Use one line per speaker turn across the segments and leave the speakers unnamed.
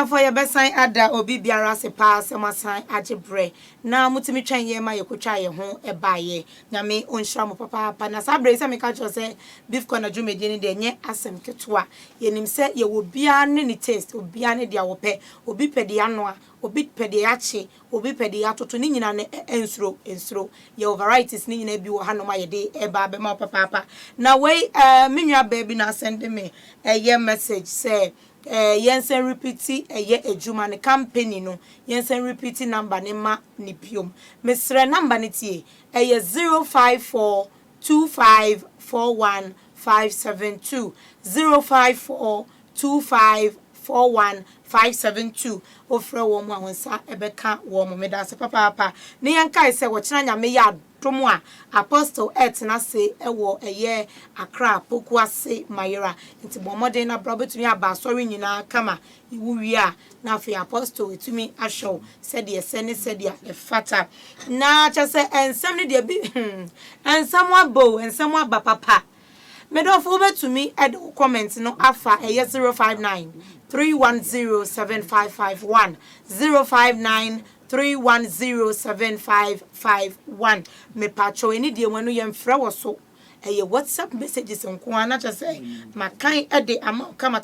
for your best sign ada obi biara se pass ma sign ajebre na mutimi twan ye ma ye kotwa ye ho e baaye nyame onhira mo papa na sabre se me ka cho se beef corner dwumedi ni de nye asem ketwa ye nim se ye wo bia ne ni taste obi ane dia wo pe obi pede anoa obi pede ache obi pede atoto ni nyina ne ensuro ye varieties ni nyina bi wo hanoma ye de e ba be ma papa na we menwa baby na send me ye message say yensen repeat ye ejuma ne company no yensen repeat number ne ma ni piom mesre number ne tie 05425415572 05425415572 ofre wo mu ahonsa ebeka wo mu medase papa ne yankai se wo kina nyame ya tomu a apostle etna se ewo eye Accra poku ase mayera nti bomode na bra betumi aba sori nyina kama iwuwi a na afi apostle etumi ahwo said ye sene said ya efata na cha se ensem ne de bi ensem abo ensem aba papa medofo betumi ed comment no afa eye 05931075551 05931075551 me pacho eni de wanu yemfra wo so eye WhatsApp messages nko ana cha say makan ede ama kama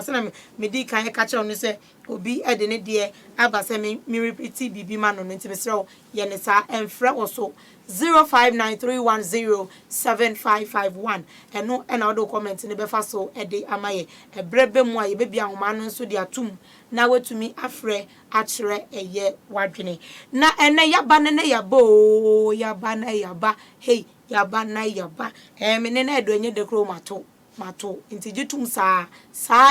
sana me di kan e ka che onu se obi ede ne de aba se me repeat bibi ma no nti me sre ye ne sa emfra wo so 05931075551 eno na odo comment ne be fa so ede amaye ebrebe mu aye bebi ahoma no so de atum na wetumi afre akire eye wadwene na ene yaba ne yabo yaba na yaba hey yaba na yaba me ne na edo enye de kro mato nti gitum saa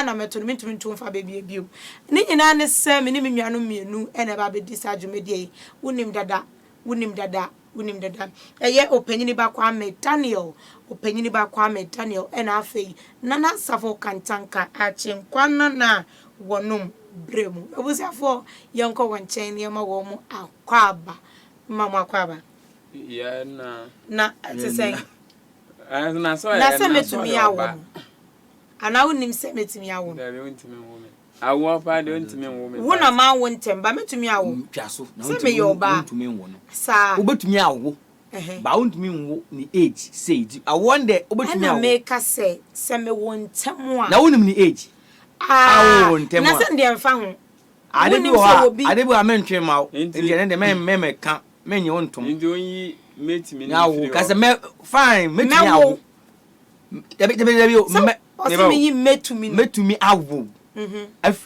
na meto me ntumi ntumfa bebi ebio ni nyina ne se me ni menwanu mienu ene ba be disadwumedie wonim dada eye opanyini ba kwa me Daniel ena afei nana safo kantanka achenkwana na wonum bremu obusiafo yenko wonchen ne ma wo mu akwaba mama akwaba
ya
na tsesen
na so
na se metumi awo ana wonim se metumi awo
awo pa de ntimi nwo me
wona ma wo ntemba metumi awo
twaso na
ntumi
nwo no
sa
obetumi awo ba ntumi nwo ni age say awo nde obetumi awo
na make say me wo ntemu a
na wonim ni age awo ntemu
na se ndem fa ho
ade bi amentwe ma nti ne de me ka menye wo ntom
ndi onyi metimi
ni awo ka se me fine metumi awo debi metumi awo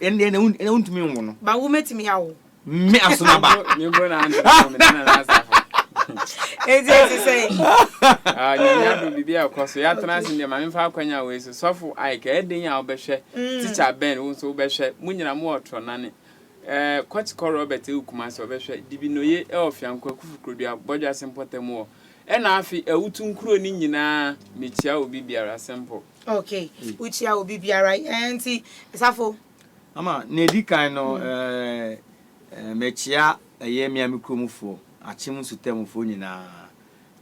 ende na untumi nwo no
ba wo metimi awo
me aso na ba
me bona ande na asa
ezi say
nyanya do bibi akoso ya transi ndi ma me fa akwanya we so sofo ai ka eden ya obehwe teacher Ben wo so obehwe munyina mu otro nane kwatiko Robert Ukumasi obehwe dibinoye e ofiankwa kufukrodua bodwa sempotemo na afi awutu nkuro ni nyina mechia obi biara simple.
Okay, uchia obi biara enti safo
ama na edikan no mechia ye miamikromufo achim sutemfo nyina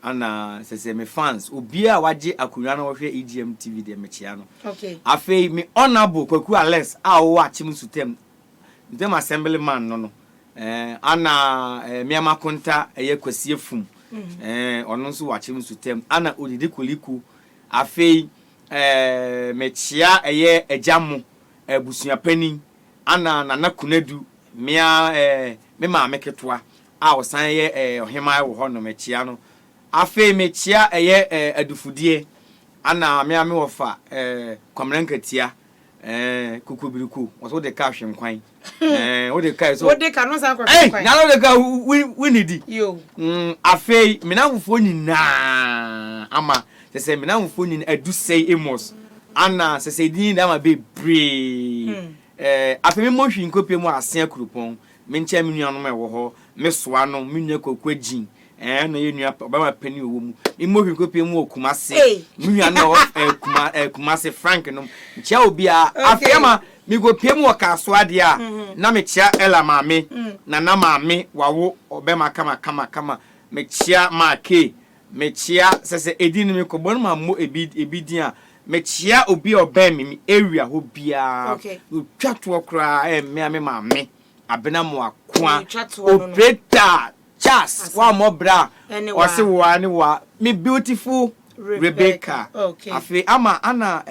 ana sese me fans obi a waje akunwa na wo hwe EGM TV de mechia no.
Okay.
Afei me honorable Kwaku Alex a wo achim sutem dem assemblyman no ana miamakonta eye kwasie fum ono nso wachim sutem ana odidi koliku afei mechia eye ejamo abusua pani ana nana kunadu mia me ma meketoa a wosan ye ohema wo ho no mechia no afei mechia eye adufudie ana mia me wofa kwamrankatia kukubiriku waso de ka hwenkwan wo de ka so
wo de ka no san hwenkwan
na wo de ka winidi
yo
afei menamfo nyina ama sese menamfo nyina adu sei emos ana sese din da ma be bre afei me mohwi nkopie mu asen akurupon me nche me nuanom e wo ho me soa no me nua kokwagin na ye nua obama pani owo mu me mohwi nkopie mu Okumase me nua no Kumase Frank no nche obi a afei ma me go pie mu wakaso ade a na me chia ela maame na maame wawo obema kama me chia ma ke me chia sese edin me ko bon ma mo ebidin a mechia obi oba mi area ho bia
okay
twato kra me maame abena mo akoa
no.
operator Charles wa mo bra o se wa ni wa me beautiful Rebecca
okay
afi ama ana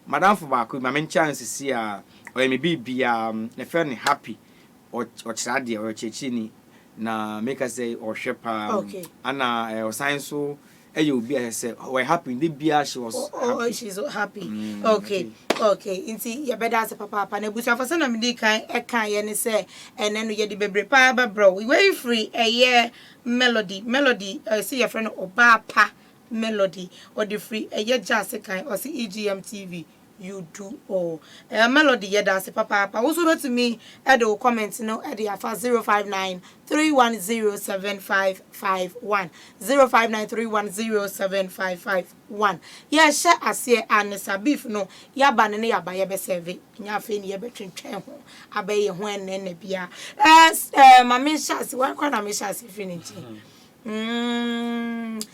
madam for ba ko ma me chance si a o me bibia ne friend happy o chira de o chechi ni na make us say or shepa
okay
ana o sign so you be say we happy the bia she was
happy. She's so happy okay inti ya beda as papa na busu afasa na me kan e kan ye ne say ene no ye de bebre pa ba bro we very free melody see your friend oba pa melody or the free jazz kan or see EGM TV you do all melody yeah that's papa also to me at the comment no at the 05931075551 05931075551 yeah share ase anesa beef no ya ba ne ya ba ye be serve nya fe ne ye be twentwen ho abaye ho enne bia mama shasi wan kwa na me shasi finity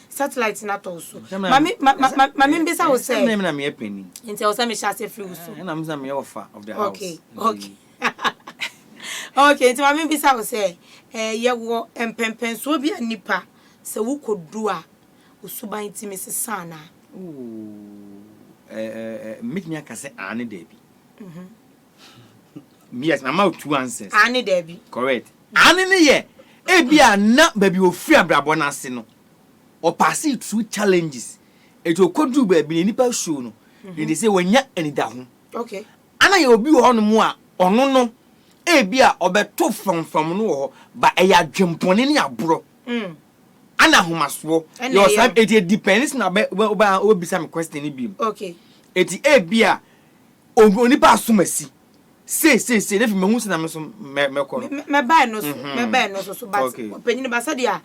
satellite not also. Mami mbisa wo say.
Na me penny.
Nti wo say me share free uso.
Na me say me offer of the house.
Okay. Okay, nti mami mbisa wo say ye wo empempen so bia nipa se wo kodu a usuban ti me sesa na.
Make me aka say ane debi. Yes, na ma two answers.
Ane debi.
Correct. Ane ne ye ebia na baby ofri abrabo na ase no o pass it through challenges it will kodu baby nipa show no they say wanya anida ho
okay
ana ye obi ho no mu a ono no ebia obeto from no ho ba eya dwempone ne abro ana homaso your side it depends na ba obisa me question bi
okay
eti ebia onipa asomasi say if me hu na me so me ko
me buy no so but penyin ba say dia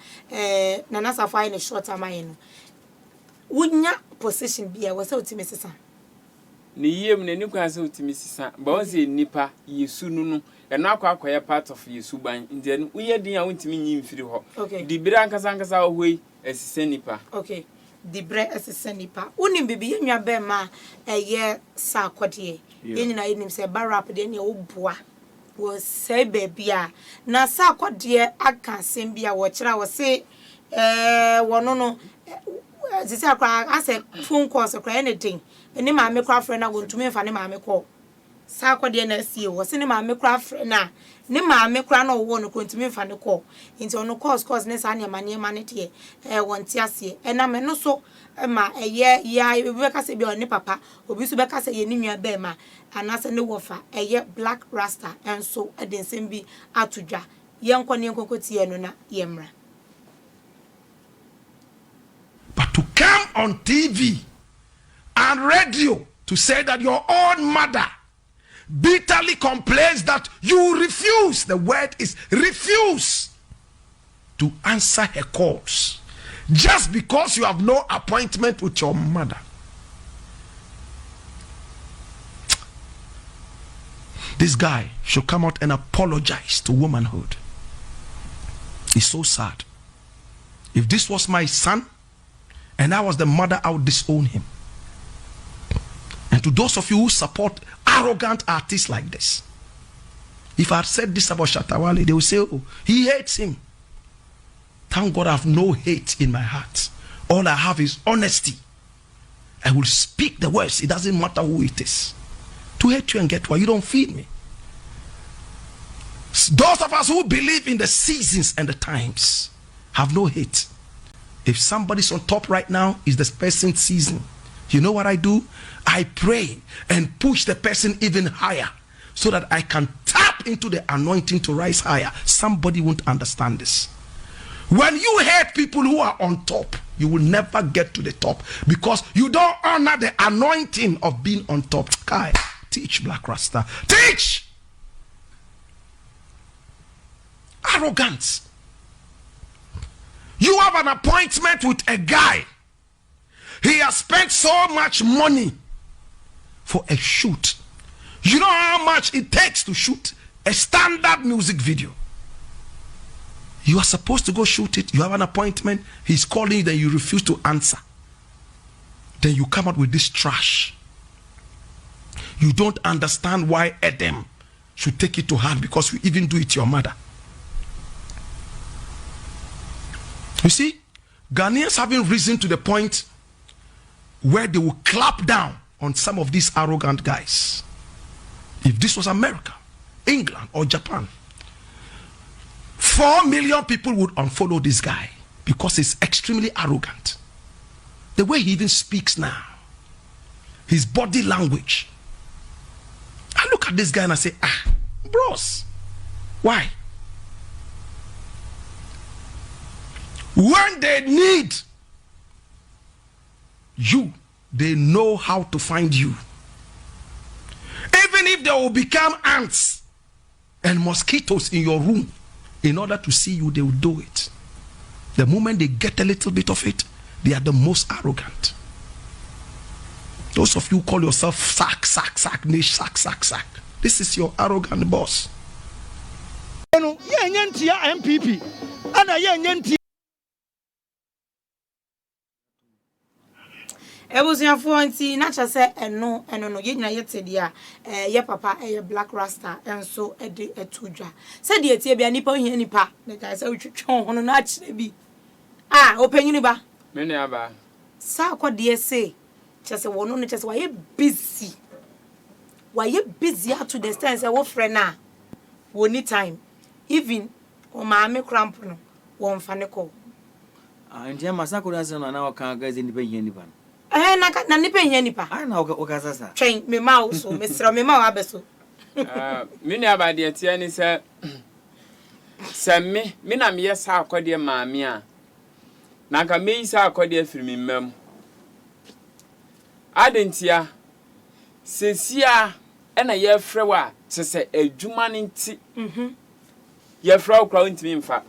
na na safai ne short amay no wunya position bia wo say otimi sesa
ni yem na ni kwa say otimi sesa ba wo say nipa yesu nu eno akwa part of yesu ban ndian uye din a wontimi nyi mfiri ho di bira nkasa ohoi asise nipa
okay di bra asise nipa unim bibi yenwa be ma eye sa akwode yenina yenim se barap de ne oboa wo say baby a na sa akwode aka sem bia wo kira wo se wono no zisi akwa ase phone calls akwa anything eni ma me kwa friend na go ntumi mfa ne ma me call sa akwode na sie wo se ne ma me kwa friend na ne ma me kwa na wo no ntumi mfa ne call nti ono course ne sa ne ma ne tie wonti ase na me no so ma eye ya be ka se bi oni papa obi so be ka se ye ni nwa be ma anase ne wofa eye black rasta enso edensem bi atudwa ye nkɔ tie no na ye mra.
But to come on TV and radio to say that your own mother bitterly complains that you refuse, the word is refuse, to answer her calls just because you have no appointment with your mother. This guy should come out and apologize to womanhood. It's so sad. If this was my son and I was the mother, I would disown him. And to those of you who support arrogant artists like this, if I had said this about Shatta Wale, they would say, oh, he hates him. Thank God I have no hate in my heart. All I have is honesty. I will speak the words. It doesn't matter who it is. To hate you and get why you don't feed me. Those of us who believe in the seasons and the times have no hate. If somebody's on top right now, it's the person's season. You know what I do? I pray and push the person even higher so that I can tap into the anointing to rise higher. Somebody won't understand this. When you hate people who are on top, you will never get to the top because you don't honor the anointing of being on top. Kai, teach Black Rasta. Teach! Arrogance. You have an appointment with a guy. He has spent so much money for a shoot. You know how much it takes to shoot a standard music video. You are supposed to go shoot it. You have an appointment. He's calling you, then you refuse to answer. then you come out with this trash. You don't understand why Edem should take it to heart because you even do it to your mother. You see, Ghanaians haven't risen to the point where they will clap down on some of these arrogant guys. If this was America, England, or Japan, 4 million people would unfollow this guy because he's extremely arrogant. The way he even speaks now, his body language. I look at this guy and I say, bros, why? When they need you, they know how to find you. Even if they will become ants and mosquitoes in your room, in order to see you, they will do it. The moment they get a little bit of it, they are the most arrogant. Those of you who call yourself sack. This is your arrogant boss.
MPP.
Ebusuafo nti na cha se eno no ye nyina yete dia ye papa black rasta enso ede etudwa se de etie bia nipa ohia nipa na ka se utwetwe ho no na akire bi opanyini ba
me ne aba
sa akode se chese wono no chese waye busy to the extent say wo frɛ na woni time even o maame cramp no wo mfa ne ko
ntia masako da se na o kan ga ze nipa hia nipa
na nipa hia nipa
na o ka sasa
twen me ma wo so me sra me ma wo abeso
me ne aba de tie ni se me na me yesa akode maame a na ka me yisa akode afiri me mam adentia sesia ena ye frewa sese adwuma ne nti ye frewa kra ntimi mfa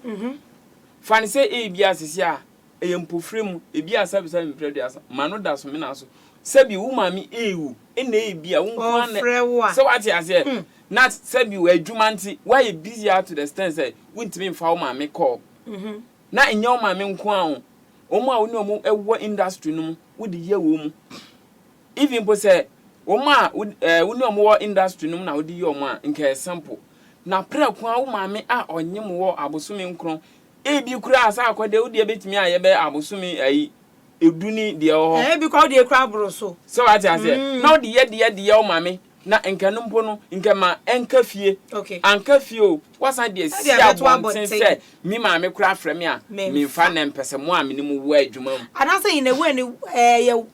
fa ne se bia sesia eyempofrem ebia sabisa mprede asa mano da so me na so sabi wo mami ewu ena bia wo nkwa ne so what you say not sabi wo adwuma nti why you busy out to the extent say wo ntimi mfa wo mami call na enye wo mami nko a omo a wo ne omo ewo industry no wo de ye wo mu even po say omo a wo ne omo wo industry no na wo de ye omo a nke sample na pra kwa wo mami a onyem wo abosome nkron ebi kura asa akwade wo de betimi aye be abosome ayi eduni de ho
bi kwa de kura bro so
what I say na wo de ye wo mami na enkanum mpo no nkema enka fie anka fie o wasa de si abonten se mi mami kura frame a mi fa na mpese mo a minimu wo adwuma mu
ana say in a way ye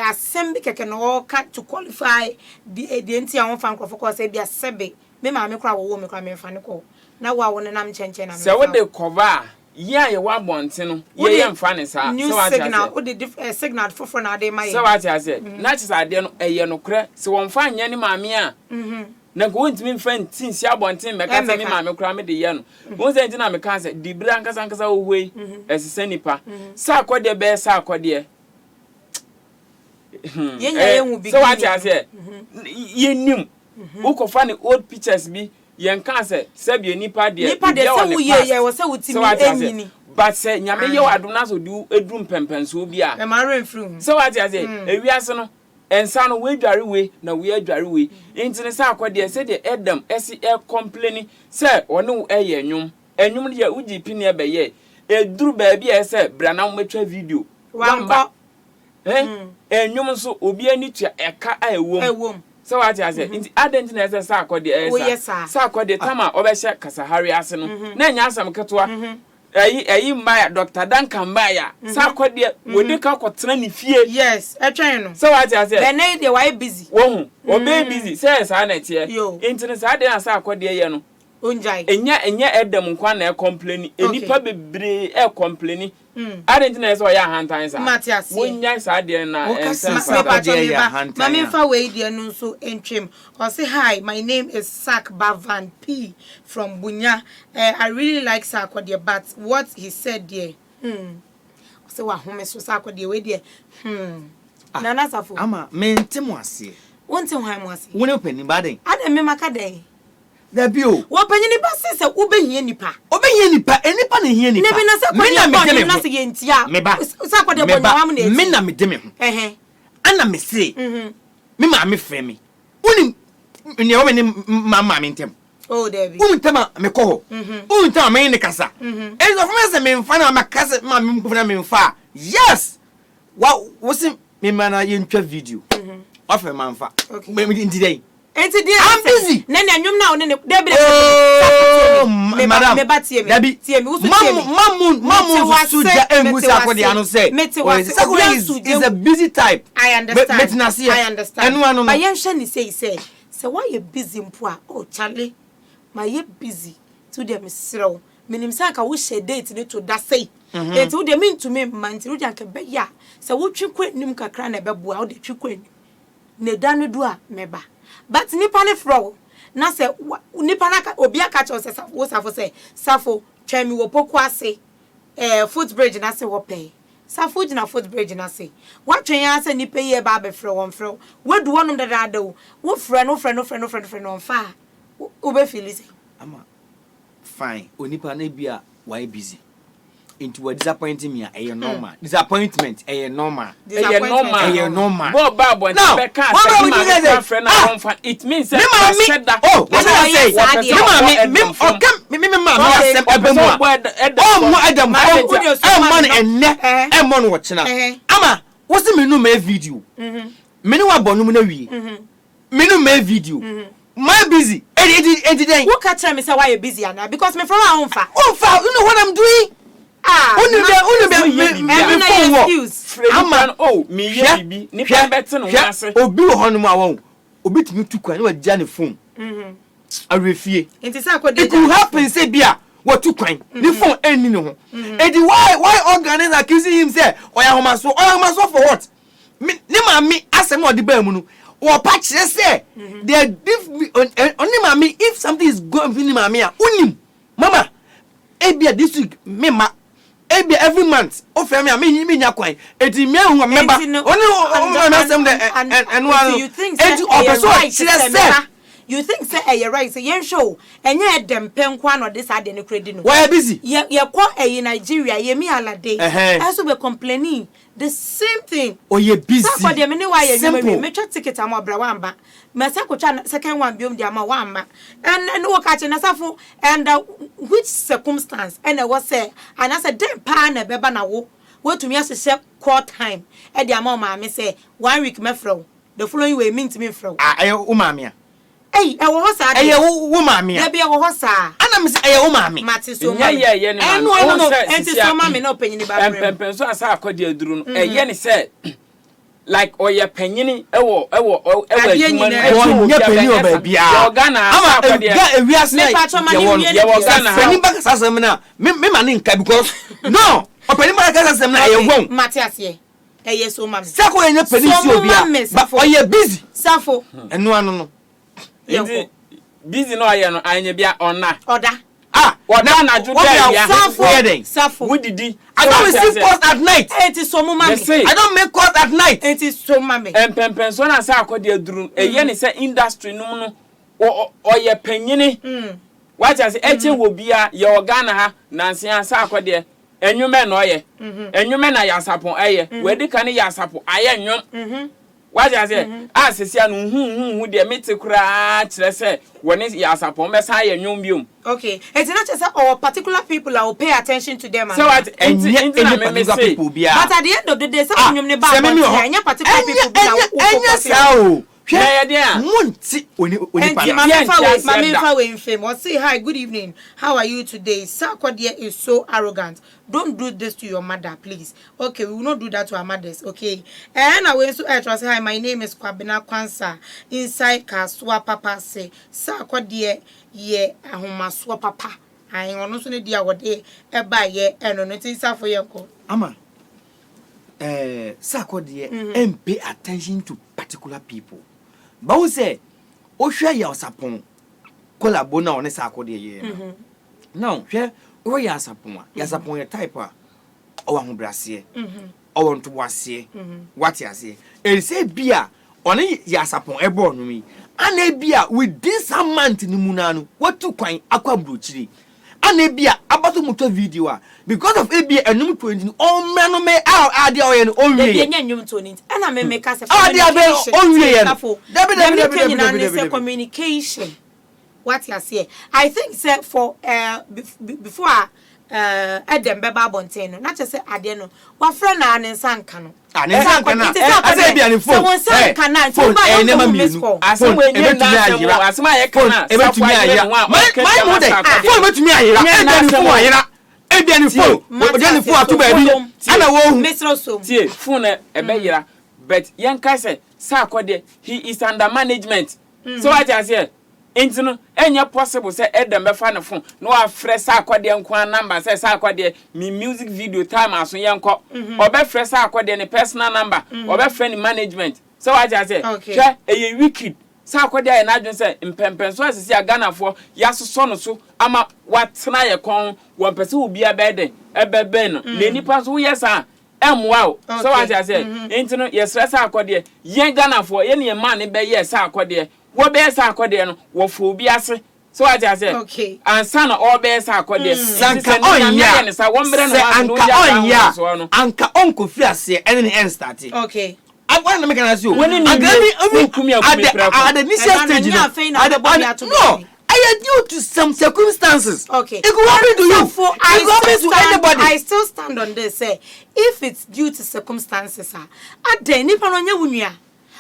assembly keke no ka to qualify the enti a won fan crofo ko say bia sebe me mami kura wo me kura me fa ne ko na wa won nam chenchen na me
se wo de cover ye wa bonten no ye mfa ne sa
so what signal wo de signal for na de mai
so what I say na chi sa de no eye no kra se won fa nya ne mami a na ko ntimi mfa ntin si abonten me ka se me mami kura me de ye no won se ntina me ka se di bra nkasa wo hwei esese nipa sa akode be sa akode so what I say ye nim wo ko fa ne old pictures bi yen kan se sabi nipa de
se wo ye wo se wutimi enyini
but se nyame ye wadom na so du edrum pempenso bi a
e ma renfru
so what I say ewiase no ensa no we dware we na we adware we intine se akode se de edam esi complain se one wo eye enwum de uji pini e be ye eduru ba bia se brana mo metwa video
wamba
enwum so obi ani tua eka a ewom so what I say inti adent na ese sa akode esa sa akode tama obehye kasahari ase no na nya asam ketwa ayi mbaya Dr. Duncan mbaya sa akode wodi ka kwotena ni fie
yes etwen no
so what I say
then they were busy
wo obe busy say sa na tie inti sa de na sa akode ye no
onjai
enya edem nkwa na complain enipa bebre complain adent na ese o ya hantan sa wonya sa de na
mama fa we de no so entwem or say hi my name is Sak Bavan P from Bunya I really like Sakode but what he said there say wa home so Sakode we there nana safo
ama mentemo ase
wonte hwan mo ase
woni opani baden
adam me maka den
da bio
wo panyini ba se obehie nipa
enipa na hie nipa
ne bi na se kwani na se yentia
me ba
Sakode bonyawa mu na
me na me de me ho ana me say me ma me frɛ me uni ne o me ne mama me ntem
oh Debbie
untama me ko untama me ne kasa e so for me say me mfa na me kasa ma me mfa na me mfa yes wo se me mana ye ntwa video ofe man fa me ndi dey
enti dey
I'm busy
na na nwum na one ne Debbie
madam
me batie me
Debbie
tie me wo so tie me
mamu suja engu sakodi anu say sakodi is a busy type
I understand
I understand enu
but yen hwe ni say why you busy mpo a oh Charlie my ye busy to dem srew minim say ka wo share date ni to da say enti wo dem mean to me man ti wo jan ka be ya say wo twekwa nim kakra na be boa wo de twekwa nim ne da no do a meba but nipa ne fro na say nipa na obi aka che say wo safo say safo twa mi wo poko ase footbridge na say wo pay safo gina footbridge na say what twen ya say nipa ye ba be fro won fro we do wonum da da wo fro no fa wo be feel say
ama fine onipa na bia why busy into what disappointing me a normal disappointment a normal normal
bo babo and be can say friend na one fan it means that said that
oh what I say me asem ebemu oh mo adam money and money watch na ama what's me no me video me no wa bonu na wi me no me video my busy and then
who catch me say why you busy now because me from a onfa
you know what I'm doing
excuse ama oh me ye bibi ni pa beti no ase
obi wo hono ma won obi timi tu kwan na wa gya ne phone arefie
enti say akode
it could happen say bia what tu kwan ne phone eni ne ho edi why organize accusing him say oya homa so for what ne ma me asem odi ba mu no wo pa kire say they give me oni ma me if something is going on ma me a unim mama ebia this week me ma every month o fe me nya kwan eti me hu member oni asem de and one
you think say you think say you're right say yen show enye dem penkwa no this ade ne credit no
why busy
ye ko Nigeria ye mi alade also be complaining the same thing
oh ye busy
so dem ne why ye me twa ticket am obra wamba me say ko twa second one biom dia ma wamba and wo ka che na safo and which circumstance and was say and I said dem pa na beba na wo to me asese court time e dia ma me say 1 week me fro the following way mean to me fro
o ma me
eh e wo hosa
eh wo ma me
e be wo hosa
ana me say wo ma me
mate so ma
ye ne ma
no enti so ma me na opanyini ba brem
pempen so asa akodi aduru no ye ne say like oye panyini ewo adwuma no
ye panyi oba bia
yo Ghana asa akodi
ga ewiase ye wo Ghana panyi ba kasa sem na me ma ne nka because no panyi ba kasa sem na ye won
mate ase ye so ma me
sako ye panyi si obia ba oye busy
safo
enu anu no
busy no aye no anya bia ona
oda
oda na juda ya
safo
wudidi
I don't receive calls at night
enti so mu mami
I don't make calls at night
enti so mami
empempen so na sa akodi aduru eye ne say industry no no oye panyini what I say eche wo bia ye Ghana ha nanse asa akodi enwume na oye enwume na yasapon eye wedi kan yasapon aye nwum what I say asese anu hu de mete kura kire say woni yasapon be sa ye nwum biom
okay it's not just our particular people I will pay attention to them
so what
any particular people bia
but at the end of the day some nwum ne ba any particular people
bia
yeah, yeah.
Munti oni pa.
Mami fa we famous. Say hi, good evening. How are you today? Sarkodie is so arrogant. Don't do this to your mother, please. Okay, we will not do that to our mothers, okay? And I went to say hi, my name is Kwabena Kwansa. Inside Kaswa Papa say Sarkodie ye ahoma swa papa. I ono so ne dia wode e ba ye eno no tin sa for yenko.
Ama Sarkodie and pay attention to particular people. But we say, Osha ya sapon, collabo na one Sarkodie ye. Now, share where ya sapon ya type or one brassier, or one to wasie, what ya say. And say beer, only ya sapon e born me. And a beer within some month in Munanu, what to coin aqua bruchiri. ana ebia abato moto video because of ebia enum 20 on me no me ade o ye no on wie
ye nyum 20 ana me make us
ade abe on wie ye no
communication what you say I think say for before Edem beba bonten no na che say ade no wa fra na ne nsanka no
ne nsanka na ase bia ne phone
so nsanka na
phone enema mienu
ase we nye na ayira ase ma ye kana
ebetumi ayira my mode phone betumi ayira ebia ne phone ayira ebia ne phone ode ne phone ato ba bi ana wo hu
mesro so
tie phone ebe yira but yen ka say sa akode he is under management so what you say enti no enya possible say Edem be fa ne phone no afre sa akode nko number say sa akode me music video time aso yenko obe fre sa akode ne personal number obe fre ne management so what you say hwe eye wicked sa akode ya na adwon say mpempen so asisi agana fo yasoso no so ama watena ye kon wo pese obi abeden ebebe no le nipa so yesa emwa so what you say enti no yesre sa akode yen gana fo ye ne man ne be ye sa akode wo be sa akode no wo fo obi ase so what you say
okay
ansa na all be sa akode
sanka onya
ne sa wo mbre no
anka anka onko fi ase ene ne en start
okay
agwa na make na see o
agani
at the initial stage no I are due to some circumstances.
Okay.
It could happen to you.
So I still stand on this. Say, if it's due to circumstances, at the nipa no nya wunia.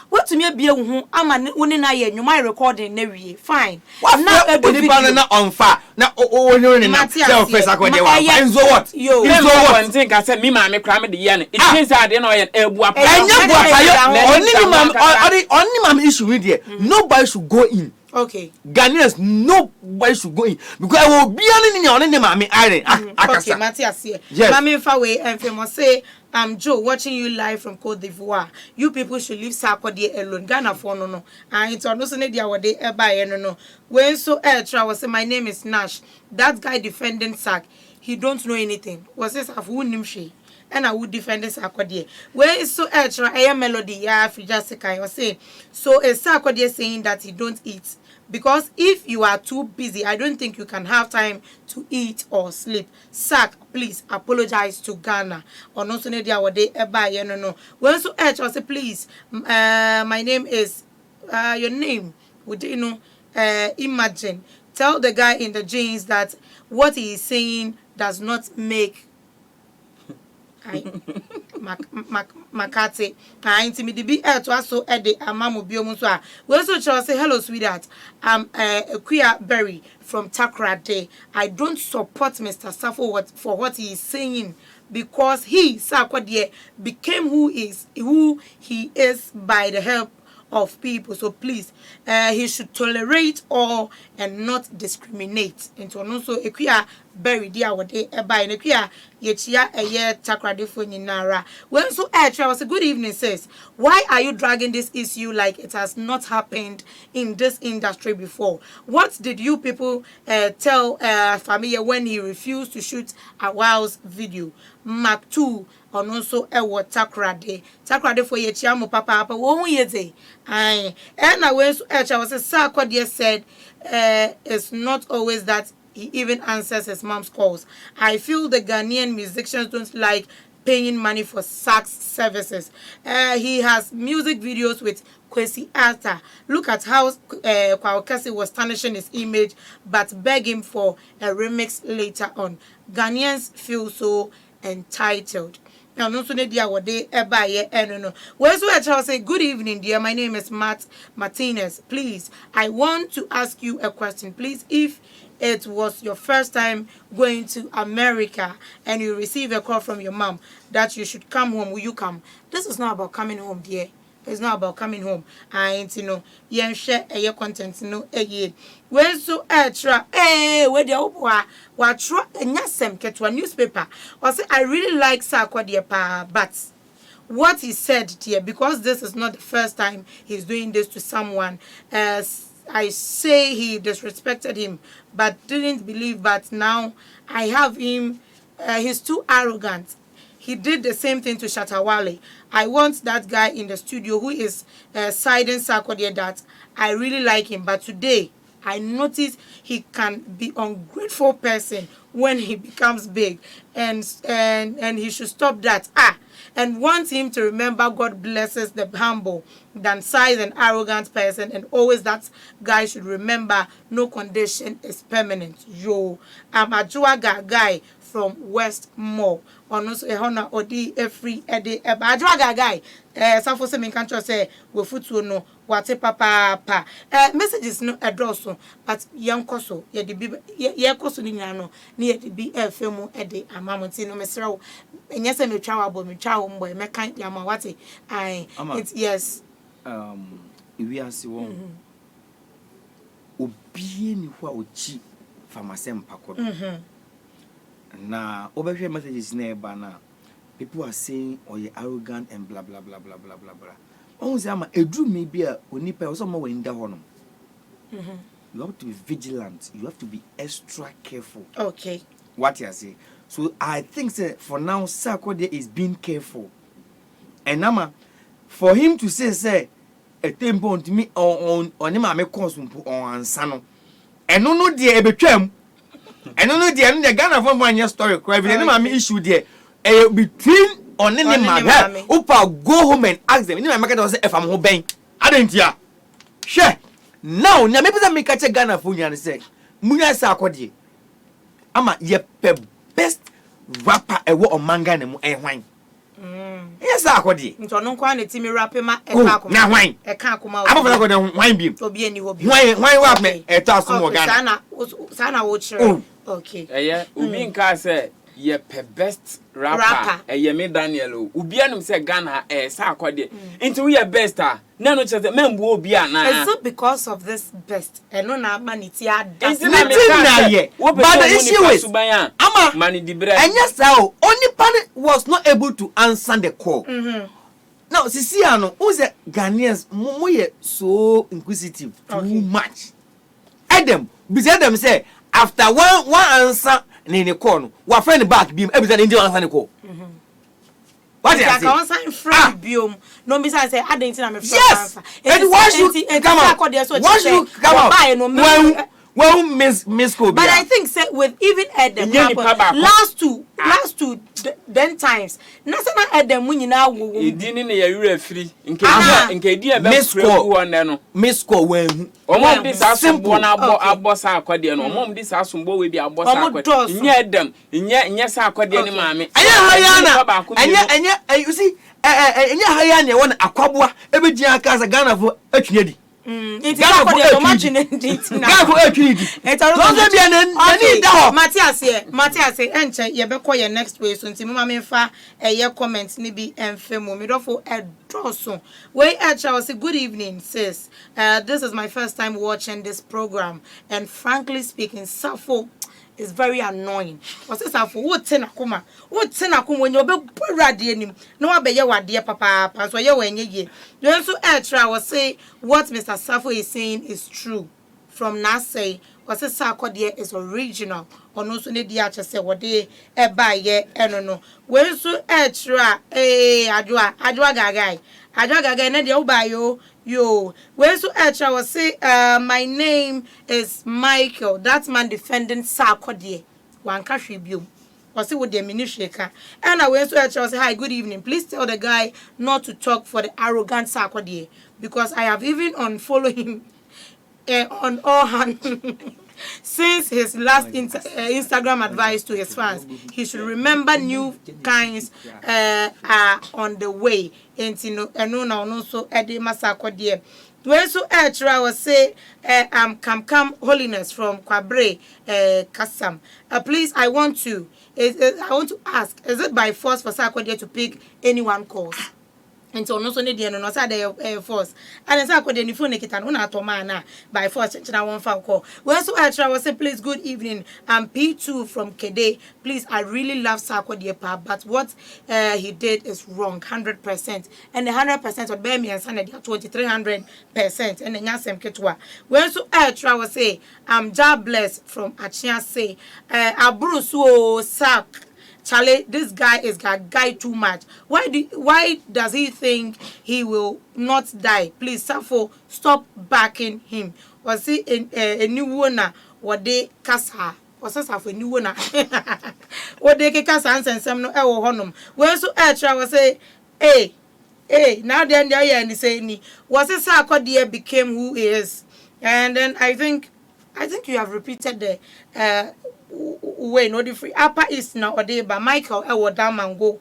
What to me be a hu ama woni na ye nwuma recording na wie. Fine.
Now nipa na on fire. Na onyo ni na. Say first akode wa. And so what?
Yo. So what? Think I say me ma me kra me de ye no. It means that dey no ye ebu apa.
Enya bu apa yo. Only mam issue with there. Nobody should go in.
Okay.
Ghanaians, nobody should go in because I will be on the mommy iron.
Okay, Matthias here.
Yes.
Mami Fawe and famous say, I'm Joe watching you live from Cote d'Ivoire. You people should leave Sarkodie alone. Ghana for no. And it's on no dia wade eba no. When so was say my name is Nash. That guy defending Sack. He don't know anything. Was this of who she? And I would defend this Sarkodie. When so a melody, yeah, if you just say was saying. So a Sarkodie saying that he don't eat. Because if you are too busy, I don't think you can have time to eat or sleep. Sack, please apologize to Ghana. Or no sooner dia wade eba no. When so was say please, my name is your name. Would you know? Imagine. Tell the guy in the jeans that what he is saying does not make Makati. I intimidate be to also at the Amamu Biomuswa. We also say hello, sweetheart. I'm a queer berry from Takrade. I don't support Mr. Safo for what he is saying because he Sarkodie became who he is by the help of people. So please, he should tolerate all and not discriminate. And so also a queer berry dear what they buy in a queer yechia a year Takrade for Ninara. When so was a good evening says, why are you dragging this issue like it has not happened in this industry before? What did you people tell Familia when he refused to shoot a Wow's video? Mark 2 on also Takrade for yechiamo papa won yeze. And I went to was a Sarkodie said it's not always that he even answers his mom's calls. I feel the Ghanaian musicians don't like paying money for sax services. He has music videos with Kwesi Arthur. Look at how Kwakasi was tarnishing his image, but beg him for a remix later on. Ghanaians feel so entitled. Now, no sooner dia wade ebaye no. Where's where I say good evening, dear. My name is Matt Martinez. Please, I want to ask you a question. Please, if it was your first time going to America and you receive a call from your mom that you should come home, will you come? This is not about coming home, dear. It's not about coming home. And yen share your content when so where the what try nyasem get to newspaper. Or say I really like Sarkodie pa, but what he said dear, because this is not the first time he's doing this to someone. I say he disrespected him, but didn't believe. But now I have him. He's too arrogant. He did the same thing to Shatawale. I want that guy in the studio who is siding Sarkodie that I really like him. But today, I notice he can be ungrateful person when he becomes big, and he should stop that. And want him to remember God blesses the humble than size and arrogant person, and always that guy should remember no condition is permanent. Yo, I'm a Juaga guy from West Mall. Also, ehona odi every ede eba Juaga guy. Safo se me kancho say we futu no wate papa. Messages no address, but young koso ye de bi ye koso ni nyina no ne ye de bi efemu ede amamonti no mesra wo enye se me twa wabo me twa wo mbo me kan ya ma wate it's yes
we are see one obie ni ho a ochi famasem pakodo na obehwe messages na eba na people are saying oh you arrogant and blah blah blah blah blah blah blah on say ama edru me bia onipa o so mo we nda ho no you have to be vigilant, you have to be extra careful.
Okay,
what you say. So I think for now Sarkodie is being careful, and nama for him to say a tempo to me on him I make consumpo on ansano and no dear ebetwam and no dear the Ghana from 1 year story cry me issue there between on any man upa go home and ask them in my market was if I'm home bank I don't ya sure now nya me pesa me catch Ghana for you and say munya Sarkodie ama ye best rapper ewo on manga ne mu ehwan yes Sarkodie
nto no kwa na timi rapper ma akoma
na hwan
akoma
abofra ko ne hwan bi
obi ani ho bi
hwan rap me eta so mo Ghana
sana wo chere okay
obi nka say ye best rapper me Daniel obi anum say Ghana Sarkodie into we best na no chese membu obi ana
is it because of this best no na maniti ada
but the issue is ama
mani dibre
and yes only pan was not able to answer the call now sisi ano who say Ghanaians mo ye so inquisitive too much Adam beside them say after one answer ni the call no wa friend back beam e be say the answer the call what is that?
I sign friend biom. No me say adentin na me friend.
Yes. And why should come out? Why should come out? Well, Miss Kobe.
But I think say with even Adam last two then times. National Adam when you now wo.
Idini na yure free. Nke di e be free one no.
Miss Ko when.
Omom dis asumbo na abo Sarkodie no. Omom dis asumbo we bi abo Sarkodie. Nye Adam, nye Sarkodie ni maame. Anya
you see anya haya na won akwaboa ebegia aka sa Ghana fo atwunya di.
It's Sarkodie no match na
Ghana fo atwunya di. Don't be an
Matthias enche ye be call your next way so ntimi ma me fa eye comment ni bi enfemo me dofo edroso we echa say good evening sis, this is my first time watching this program and frankly speaking Safo is very annoying. What's this for? What tenakuma when you be ready anim. No one be your dear papa, so you when ye. You also extra was say what Mr. Safo is saying is true. From Nasay, what's this Sarkodie is original. Or no so need ya say what they buy ye no. When so extra Adwa gaga na de buy yo when so extra was say my name is Michael, that man defending Sarkodie one country biom or say with the minister and I went to extra say hi good evening, please tell the guy not to talk for the arrogant Sarkodie because I have even unfollowed him on all hands since his last Instagram advice to his fans. He should remember new kinds are on the way. And you know, and no so Edema Sarkodie. When so extra was say Kam Holiness from Kwabre Kasam. Please, I want to ask, is it by force for Sarkodie to pick anyone course? And so no so need no say force and Sarkodie ni phone kita una to man by force na one phone call. When so extra was say please good evening, I'm P2 from Kede. Please, I really love Sarkodie but what he did is wrong 100% and the 100% would bear me and Sunday 2300% and the nyasem ketwa. When so extra was say I'm jobless from Achia say aburu so sack Charlie, this guy is guy too much. Why does he think he will not die? Please, Safo, stop backing him. was see a new one what they kasa was for a new one what they kasa and some no honum when so I was say hey now then there and say ni was this Sarkodie became who he is. And then I think you have repeated the way no the free upper east now or day by Michael Damango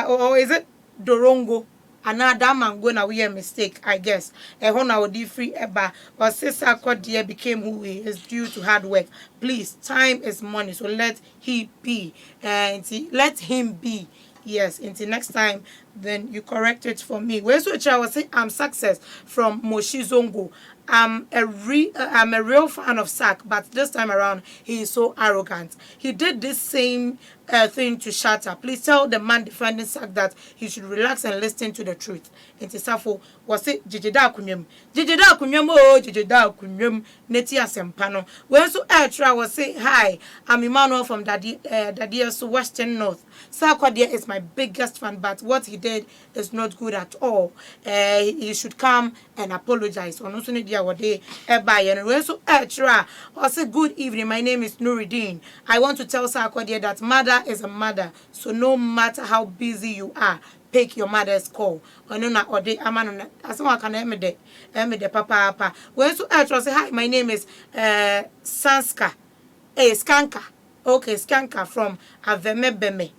or is it Dorongo another Damango now we a mistake I guess now the free eba or sister Sarkodie became who he is due to hard work. Please, time is money, so let he be and let him be. Yes, until next time, then you correct it for me. Where's which I was saying I'm success from Moshi Zongo. I'm a real fan of Sak, but this time around he is so arrogant. He did this same thing to Shatta. Please tell the man defending Sak that he should relax and listen to the truth. Into Safo was it Jijida Kunyum. Jijida Kunyum oh Jijida Kunyum Netia Sempano. When so I was saying hi, I'm Emmanuel from Dadia's Western North. Sarkodie is my biggest fan, but what he did is not good at all. He should come and apologize. On also need our day and when so I say good evening. My name is Nuruddin. I want to tell Sarkodie that mother is a mother, so no matter how busy you are, pick your mother's call. Or day amano as one can emede papa. When so I say hi, my name is Sanska. Skanka. Okay, Skanka from Avemebeme.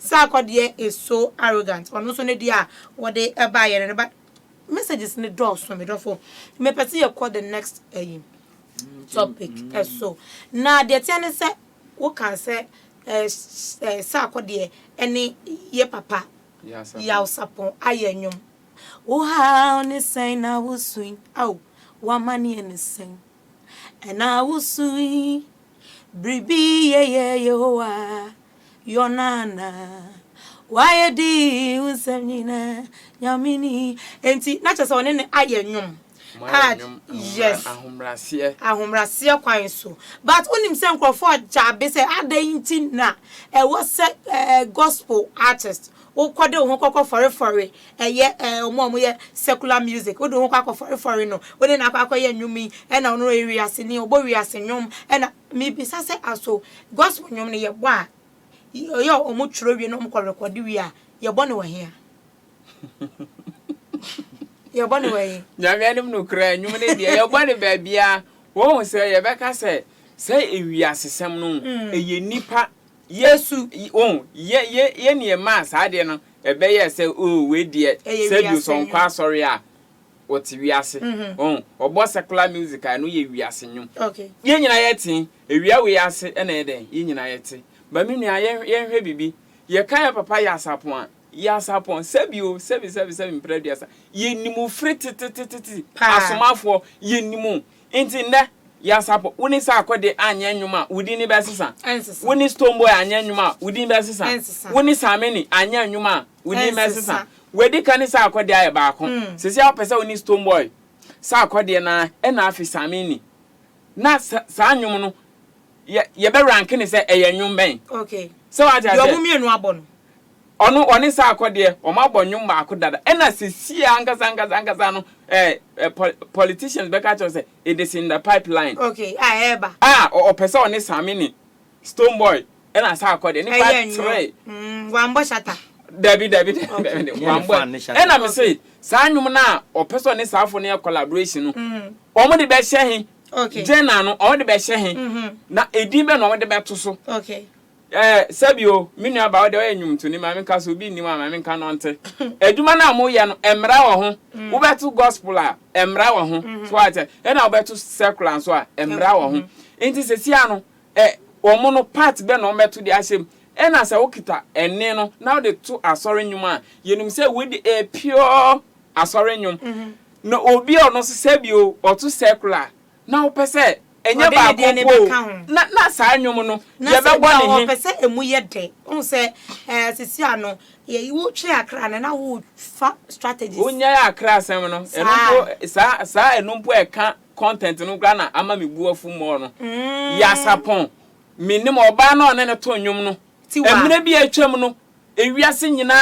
Sarkodie is so arrogant. On also need what they buy and but messages in the door from me for me person you call the next topic. So now the ten say what can say Sarkodie any ye papa ya sapon ayenyum wo ha ni say na wo swing aw wa mani ni sing and na wo swing bribi ye wa yonana why di usamina yamini enti na chese one ne ayenyum yes ahomrasie kwan so but unim se nkrofo jabe se adanti na was gospel artist o kwode ho kokko for eye omo ye secular music o do ho kokko for no o de na akwa ye nwumi e na ono eri ase ni obo wi ase nwum e na mi bisa se aso gospel nwum ne ye bo a yo omo tworo wi no omo record wi a ye bo ne wo hia ye bo ne wo hia
nyame anim no kra nwum ne de ye bo ne ba bia wo se ye beka se ewi asesem no eye nipa Yesu ye ne ma saade no ebe ye se o we de se du so nkwa sorry a woti wiase obo secular music no ye wiase nyum
okay
ye nyina ye tin ewia we ase na eden ye nyina ye tin ba mi nua ye hwe bibi ye kan ya papa ya sapon sebio sebi mpreduasa ye nimu frititititi asomafo ye nimu enti nda ya sapo woni Sarkodie anya nwuma wudi ni besesa woni Stonebwoy anya nwuma wudi besesa woni Samini anya nwuma wudi besesa wedi kan Sarkodie aye baako sisi apesa woni Stonebwoy Sarkodie na na afi Samini na sa nwum no ye be rank ni se eye nwum ben
okay
so aja
yo mumienu abono
oni Sarkodie o ma bonwum baako dada na sisi angasa no politicians be catch us say it is in the pipeline
okay eba
o person oni Samini Stonebwoy na Sarkodie ni part 3
wambo shata
David wambo na me say sa nwum na o person ni safo ne collaboration no o mo de be hye
okay
jena no o de be hye na edin be no o de be to so
okay
Sabio minua ba de oyanyum to ni ma me ka so bi ni ma me ka no nte aduma na mo ye no emra wo ho wo beto gospel a emra wo ho so ate e na wo beto secular so a emra wo ho enti sesia no omo no part be no meto de ahyem e na se wo kita enne no na wo de to asore nyum a yenum se we de pure asore nyum no obi ono so Sabio o to secular na wo pese enye ba ko na sa nwom no ye be bɔ ne he
pese emu ye de on se sisi ano ye wo twe akra na wo fa strategies
onya akra asem no enumpo sa enumpo eka content no gra na ama mebu afu mo no ya sapon minim oba na one ne to nwom no emre bi atwam no ewiase nyina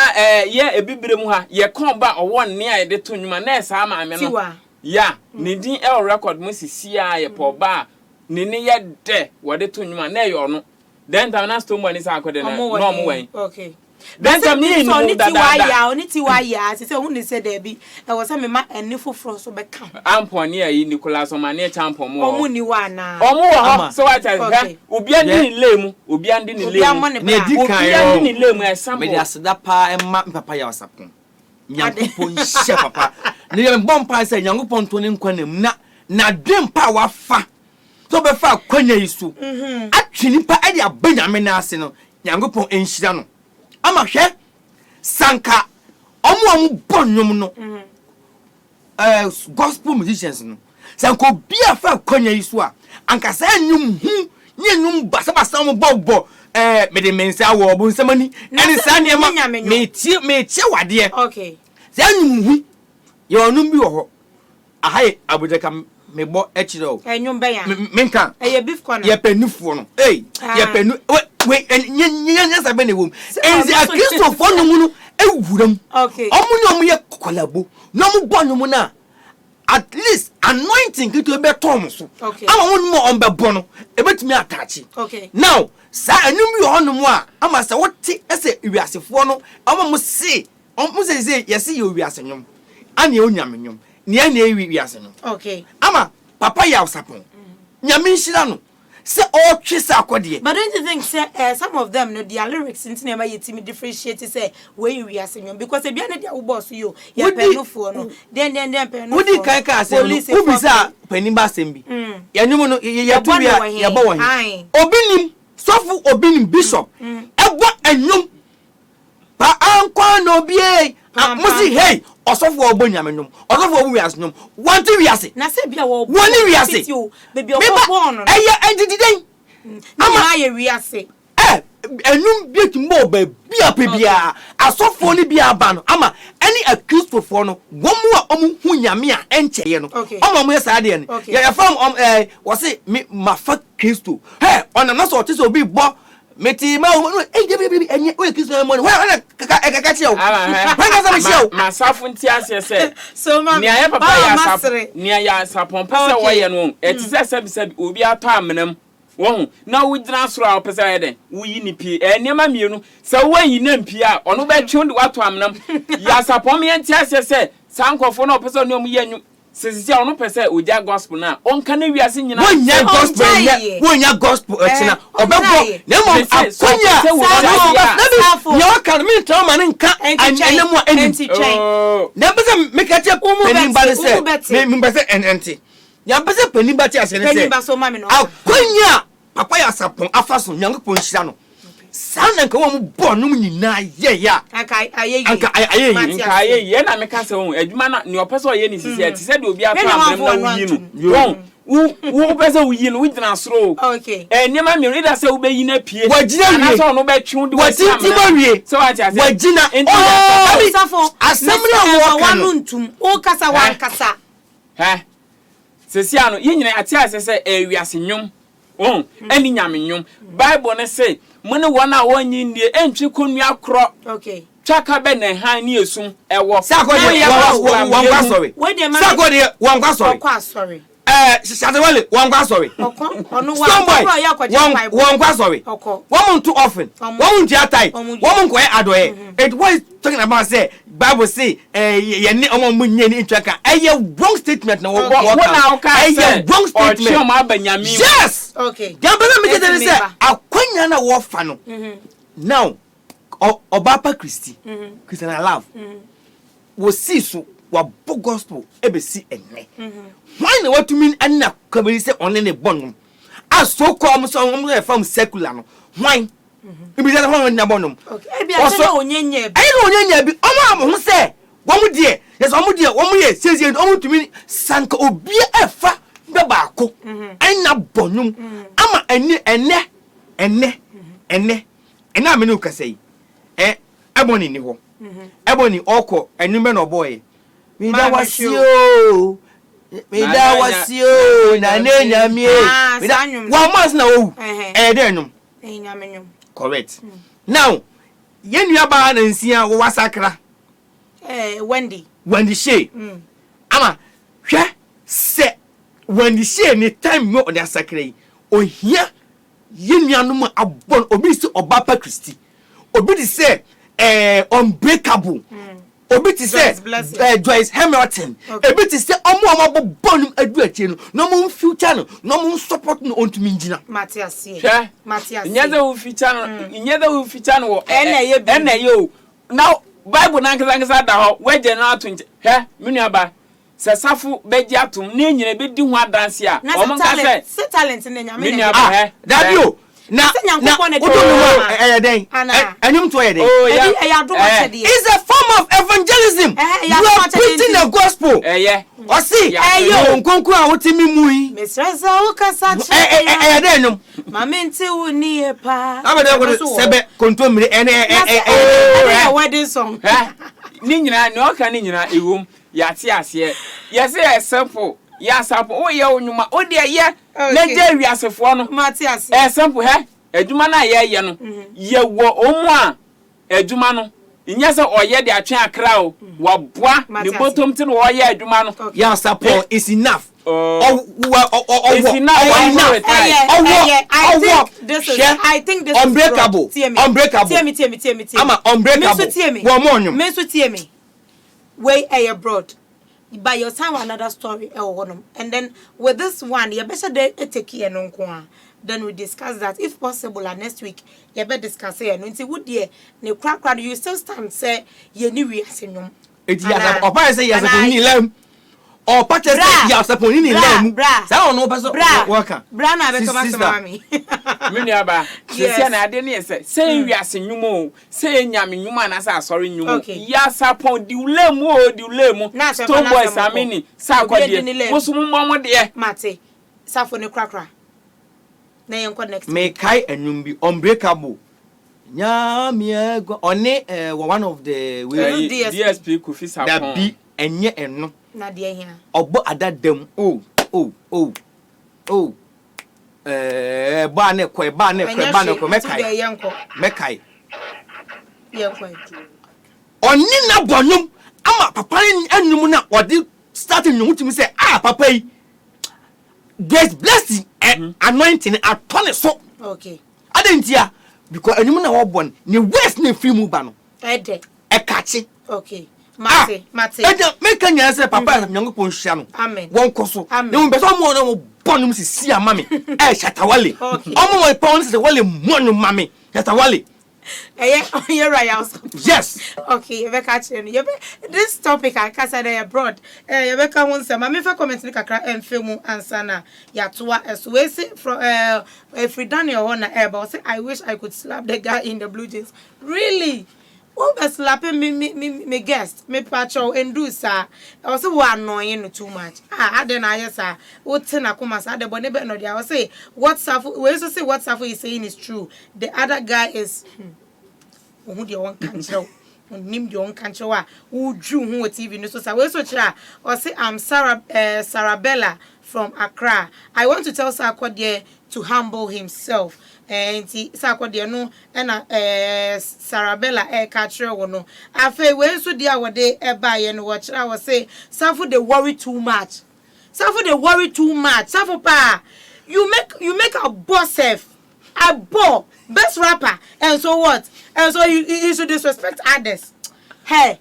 ye ebibire mu ha ye kon ba owo ne a ye de to nwuma na esa ama me no ya ne din el record mo sisia ye po ba ne ne ye de wo de to nwuma na ye ono then time na stone money sa akode na no mo wen
okay
then time ni no da
oni ti wa ya se hu ni se da bi e wo se me ma eni foforo so be ka
amponi ayi Nicholas Omane champion mo
omu ni wa na
omu wo ho so what is obi andi ni lemu obi andi ni lemu
na edi kan
obi andi ni lemu example
me dia seda pa emma papa ya wasapon nyankopon hye papa ne ye bom pa se nyankopon to ne nkwanam na dwem pa wafa so be fa kwanya yisu atwini pa ade abanyame na ase no nyankopon enhyira no ama hwe sanka omu bonnwom no gospel musicians no sanka obia fa kwanya yisu a anka sa nyum nyum basa omu bobo me de mensa wo obu nsamani ene sa ne ma me tie wade
okay
sa nyum hu ye onum bi wo ho ahai abuja kam me bo echiro
enyum be ya
menka
ye beef corner
ye panufuo no ye panu we nya sabe ne wom enzi a Christopher no mu no ewuram
okay
omu ne omu ye kolabo no mu bonu mu na at least anointing kito be tom so ama wonu mo on be bono e betimi atachi
okay
now sa anum bi hono mu a ama sa wote ese wiasefo no ama mo se yesi ye wiase nyom ani onyamenyom ni ani ewi wiase no
okay
ama papa ya usapon nyame nhira no se all twisa akode
but don't you think say some of them no their lyrics into never yetimi differentiate say where you are singing because e bia na dia wo boss you ya penufo no then penufo
wodi kan ka say no ubi sa penimba sembi ya nyum no ya tu ya bo won obinim sofu obinim bishop ebo anyum pa ankwa no bie musi hey osofu obo nyamenyum osofu obo wiase nyum wanti wiase
na se bia wo
woni wiase
baby obo no
eye entity
ama ye wiase
enum bia timbo ba bia pe bia asofo ni bia ba no ama any accused no womu a omu hu nyame a encheye no omo mo yesa de ne ya fam wo se mafa Kristo ona na so tese obi bo meti ma baby enye o Kristo mo wa kaka che o wa ka se o
masafu nti ase se
so ma
ni aye papa ya sapo ni ya sapon pese wo ye no etise sebi obi ato amenam wo na wo gyina soro a pese eden wo yi ni pie enema mienu se wo yi na mpie a ono be twe de wato amenam ya sapon me nti ase se sankofo na pese no mu ye nyu sisi ono pese oja gospel na onka na wiase nyina
wonya gospel etina obebo na mo akonya na waka me tell man nka enemu enti na pese me ka che penimba se me pese enti ya pese penimba che ase ne se akonya papa ya sapon afaso nyankopon hira no sana nka wo mu bonum nyina ye ya
anka aye
ye na me ka se won adwuma na ne opese o ye ni sisi eti se de obi afa amrem na wuyi no wo pese wuyi no wugina soro
okay
nema me reader se wo be yi na pie
wagina
na so no be twu de
watinti ma wie
so what ya say
wagina
safo
assembly wo
wanu ntum o kasa wan kasa
sisi ano ye nyina ati ase se ewiase nwom ani nyame nwom bible ne say mone wona wonyi ndie entwi konua kro
okay
chaka be ne han ni esum ewo
sakode wangwa sorry sakode wangwa sorry Shadewale wangwa sorry
onu
wangwa sorry woman too often woman dia tie woman ko adoye it was talking about say bible say ye ni omo munye ni ntwaka wrong statement na wo wrong statement yes
okay
gambele me tell say akwanya na wo fa no now obapa Christy Christian I love wo see so wa bo gospel ebesi enne why na what to mean anna kabiri say only ne bonum as so come so from secular no why ibi say won na bonum
okay e bia say onyenye bi
ai no onyenye bi omo say wo mu de yes wo mu ye siesie omo to mean sanka obi efa be ba ko ai na bonum ama enne amenu kasei ebony ni ho ebony oko enumbe no boy mi da wasio na nenya mi one month na owu dey num
nyamenyum
correct now yenua ba na nsia wo wasakra
Wendy
she ama hwɛ sɛ when you see any time no on the sacred o here yenuanom abon obi se obapa Christi obi di say unbreakable obi ti say Joyce Hamilton obi ti say omo bonum adu achi no mo future no mo support no ontumi ngina
Matthias
nyeza hu future no ene o now Bible na nkasa da ho waje na ato nche menuaba se safo beji atom na nyina be di ho adanse a o mo nka se
talent na nyame
menuaba
dabio na den anyum to den is a form of evangelism. You are preaching the gospel. O see nkonko a wotimi mu yi
mesreza wo kasa
den nyum
mama nti wo ni e pa
abede ko sebe kontomire
wedding song
ni nyina ni o ka ni nyina ewom ya ti ase ye say simple ya sample o ye onwuma o de ye na je wiasefo no
Matthias
simple adwuma na ye no ye wo omu a adwuma no inya se oye de atwe akra o wa boa ne botom ti no oye adwuma no
ya support is enough.
I think this
unbreakable. I'm unbreakable.
Me so tie me. Way abroad. By your time another story and then with this one you better take here no nko. Then we discuss that if possible next week you better discuss it and would dear ne crack you still stand say ye ni wi asenwom.
It ya opa say yes upon ni lem or patches ya upon ni lem say ono person worker
bra na be come mami
menuaba se na ade ne say wi asenwom o say nyame nwuma na say asori nwum ya sapon di ulem o di ulem stone boys amini sa kwade musum mo de
mate safo ne krakra na yen ko next
me kai enwum bi unbreakable nyame ego one one of the
DSP Kofi Sapon
da bi enye eno
na de hia
obo adadam ba ne kwe mekai
yenko
oni na bonum ama papa enum na odi starting nyum timi say papa yi there's blessing and anointing atone so
okay
adentia because enum na wo bon ne west na free mu ba no
ede
kachi
okay mate
ede make nya say papa nyankopon hia no
amen
won koso ne mo beso mo no bonum sisi amame shatawale omo mo pon say wale monum mame shatawale
you're right.
Yes.
Okay, you catch this topic I can say abroad. You be come on say me fa comment ni kakra film answer na ya toa so we see from if we done your one about say I wish I could slap the guy in the blue jeans. Really? Who be slapping me guest me pacho endu sir. I was so annoying too much. I then I sir. What na kuma sir the bone be no dia. I say WhatsApp we also say WhatsApp is saying is true. The other guy is who the one cancer nim the one cancer who drew who TV no so we so try or say I'm Sarabella from Accra. I want to tell Sarkodie to humble himself. And Sarkodie no and Sarabella catcher no. Afa we so dia we dey buy and watch. I was say Safu they worry too much. Safu they worry too much. Safu pa you make a boss self. A ball best rapper and so what? And so you should disrespect others. Hey.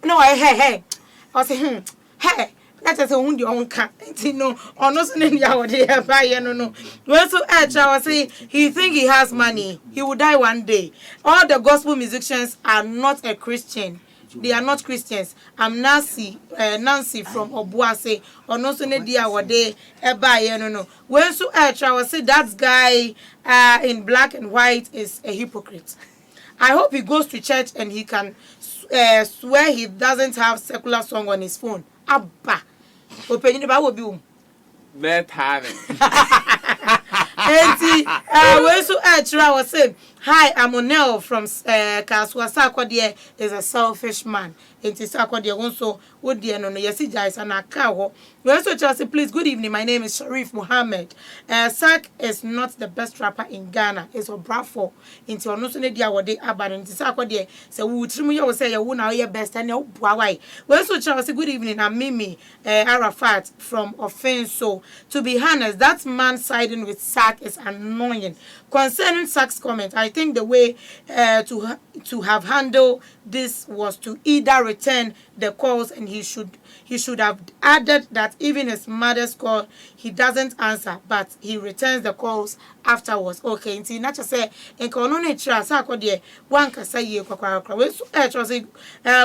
No, hey. I say hey. That is who you own can. No, or no in the buy no. Well, so I say he think he has money. He will die one day. All the gospel musicians are not a Christian. They are not Christians. I'm Nancy from Obuase. Or no so dia wade buy no. When so I say that guy in black and white is a hypocrite. I hope he goes to church and he can swear he doesn't have secular song on his phone. Abba. Open the Bible be
let have it.
When so I was saying, hi, I'm Onel from Kaswasa Kwadie is a selfish man. enti sakwa de wonso wo de no no yesi guys and aka ho. We also Chelsea, please, good evening. My name is Sharif Muhammad. Sak is not the best rapper in Ghana. It's a bravo. Into ono so ne dia wode aba no enti sakwa de se wo trimu ye wo say ye wo na ye best and ye boa why. We also Chelsea, good evening. I'm Mimi Arafat from Offenso. To be honest, that man siding with Sak is annoying. Concerning Sak's comment, I think the way to have handled this was to either return the calls, and he should have added that even his mother's call he doesn't answer, but he returns the calls afterwards. Okay, nti na say enka ono na tira Sak de wan kasa ye kwakwa we say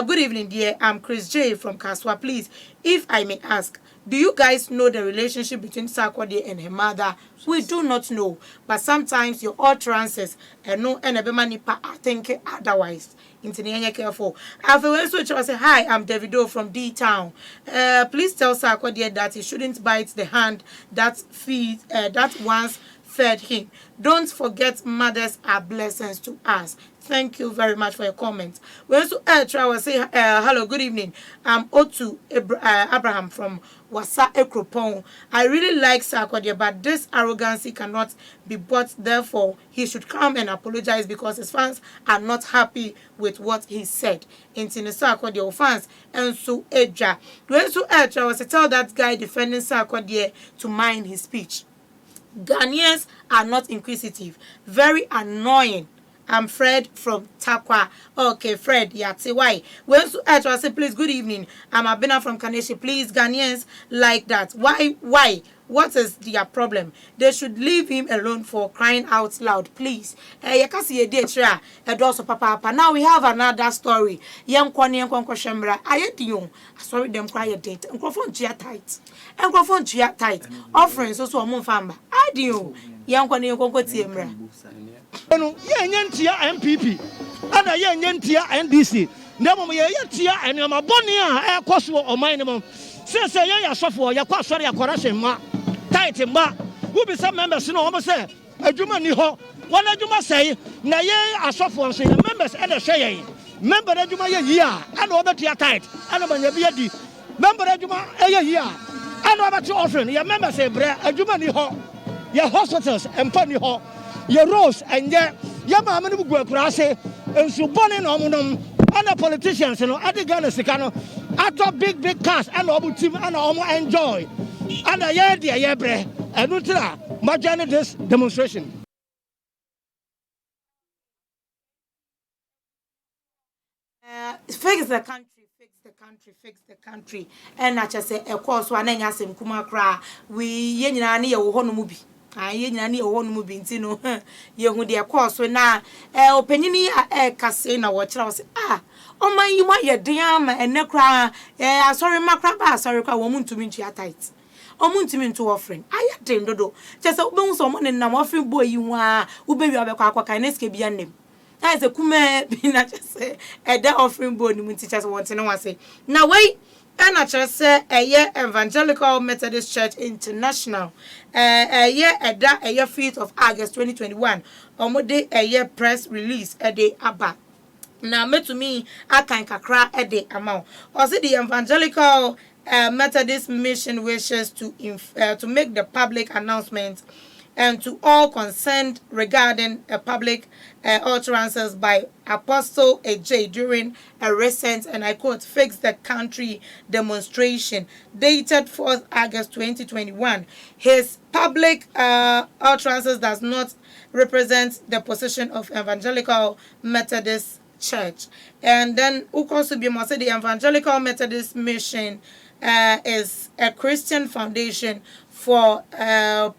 good evening dear, I'm Chris J from Kaswa. Please, if I may ask, do you guys know the relationship between Sarkodie and her mother? We do not know, but sometimes your utterances and no and a nipa are thinking otherwise. Into careful. I've also say hi, I'm Davido from D Town. Please tell Sarkodie that he shouldn't bite the hand that once fed him. Don't forget, mothers are blessings to us. Thank you very much for your comment. We also try to say hello, good evening. I'm Otu Abraham from Wasa Ekropon. I really like Sarkodie, but this arrogancy cannot be bought. Therefore, he should come and apologize because his fans are not happy with what he said. In Sarkodie fans and so Edra. We also try to tell that guy defending Sarkodie to mind his speech. Ghanaians are not inquisitive. Very annoying. I'm Fred from Takwa. Okay, Fred, yati why? When I say please, good evening. I'm Abena from Kaneshi. Please, Ghanaians like that. Why? What is their problem? They should leave him alone for crying out loud, please. You can see a date here. Papa. Now we have another story. Young Kwani and Kwanko Shembra. I you. Sorry, them cry a date. And Kwafon Gia tight. And Kwafon Gia tight. Offerings also a moon famba. I do. Young Kwani and Kwanko Tiembra.
No, yentia MPP. Ana yentia NDC. Nemo yentia and my bonia air cost or minimum. Since a year software, your cost sorry, a correction ma. Tight and ba. Who be some members no almost say a Juma Niho. One of Juma say, Naye a software say the members and a shay. Member of Juma year, and over to your tight. And over your beardy. Member of Juma a year. And over to offering. Your members say, Bra, a Juma Niho. Your hospitals and Pony Ho. Your rose and your mamma will go across and so born in Omunum and the politicians and other Ghana Sicano after big cars and all team and almost enjoy. And a year, dear Yebre, and Ultra, Majana this demonstration.
Fix the country. And I just say, of course, one and Yasim Kumakra, we Yenani or Honomubi. Aye nyani owo no mu binti no ye hu de course na opanyini kase na wo kira wo se oman yi ma ye den ama ene kra asori makra ba asori kwa wo mu ntumi ntua tight omu ntumi nto offering aye den dodo che se obenwu so mo ne nam offering boy yi hu a wo be wi abekwa akwa na sika bia nem na se kuma bi na che se eda offering boy ni mu teachers want ne wa se na wei and I just say a year Evangelical Methodist Church International, a year 5th of August 2021, a year press release a day about. Now, me to me, I can't cry a day amount. Also, the Evangelical Methodist Mission wishes to make the public announcement and to all concerned regarding a public utterances by Apostle AJ during a recent, and I quote, Fix the Country demonstration dated 4th August 2021. His public utterances does not represent the position of Evangelical Methodist Church. And then the Evangelical Methodist Mission is a Christian foundation for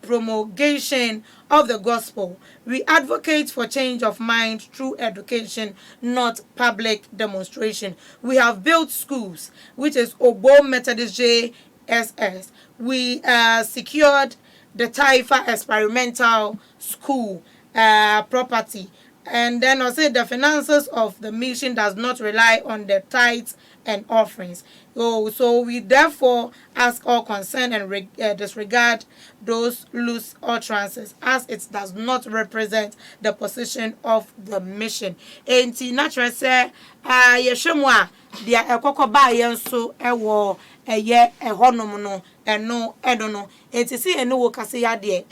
promulgation of the gospel. We advocate for change of mind through education, not public demonstration. We have built schools, which is Obo Methodist JSS. We secured the Taifa Experimental School property. And then also the finances of the mission does not rely on the tithes and offerings. So we therefore ask all concerned and disregard those loose utterances, as it does not represent the position of the mission. Enti natural say yeshemwa dia ekokoba yenso ewo eye ehonom no eno no enti si eno wo kase ya de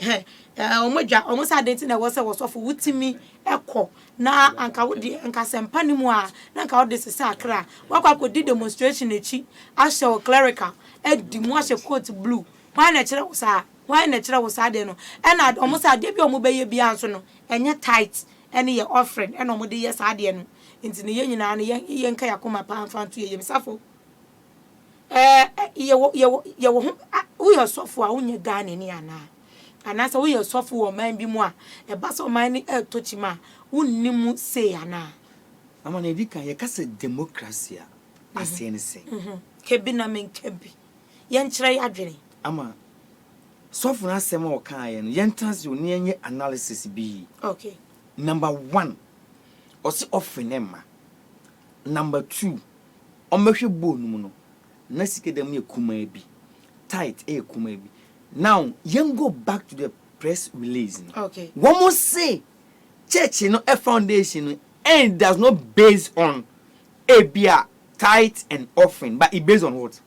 omodwa omusa adenti na wo se wo sofo wutimi eko na anka wodi anka sempa ni mu a na anka wodi sese akra wakwa kodi demonstration echi ashe o clerical edi mu ashe coat blue why na kire wo sa de no na omusa de bi omubeye bi anso no enye tight ene ye offering ene omode ye sa de no enti ne ye nyina ne ye nka yakoma pa amfanto ye misafo ye wo wo sofo a unye Ghana ni ana sa wo sofo wo man bi mu a e ba so man ni tochima unnimu say ana
ama na edika ye kase democracy a ase ne say
kebi na men kebi ye nkyere ya adwene
ama sofo na asem o kan ye no ye ntanse oni enye analysis bi.
Okay.
Number 1 osi ofenema. Number 2 omehwe bonu no na sikedam ye kuma bi tight e kuma bi. Now you go back to the press release.
Okay.
One more say church a foundation and does not base on a beer tithe and offering, but it based on what?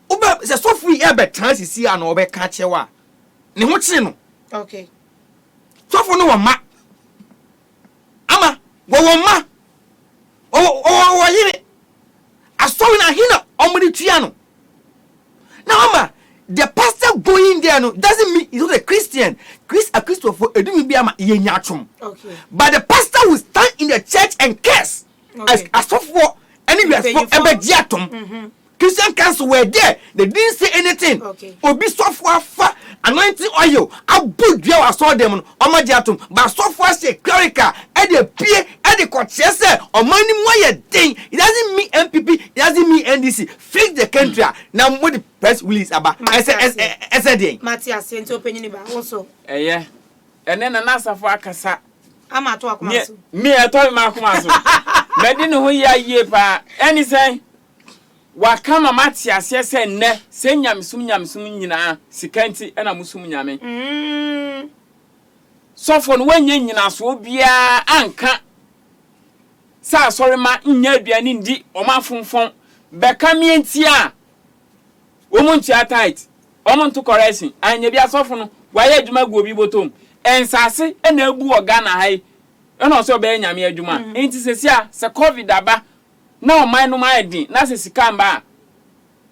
Oba se so free e be trans see an obe ka chewa ne ho chi no.
Okay.
So for no ma ama wo ma o yire aso na hina omri tua no. Now ama the pastor going there no doesn't mean he's not a Christian. A Christopher edumi bi ama ye nyatwom.
Okay.
But the pastor will stand in the church and curse.
Okay.
As for any for Christian council were there. They didn't say anything.
Okay.
Obi software fa anointing oil. Abu dua I saw them on Omajatum. But software say clerical. And the pay and the court say on money more thing. It doesn't mean MPP. It doesn't mean NDC. Fix the country. Now what the press release about? SND.
Matthias, into opinion about also.
Yeah. And then another for Akasa.
I'm at work.
Me, I told my command. Medin who ye pa any say. Wakama Matthias yes and ne send yam sum nyina sikanti ena musum nyame so for no wanye nyina so bia anka sa sorry ma nya aduane ndi o ma fonfon beka mienti a wo munchi tight o muntu correction anya bia so for no waye adwuma gu obi botom ensase ena abu oga na hai ena so be nyame adwuma enti sesia se covid aba na o man no ma edin na se sikamba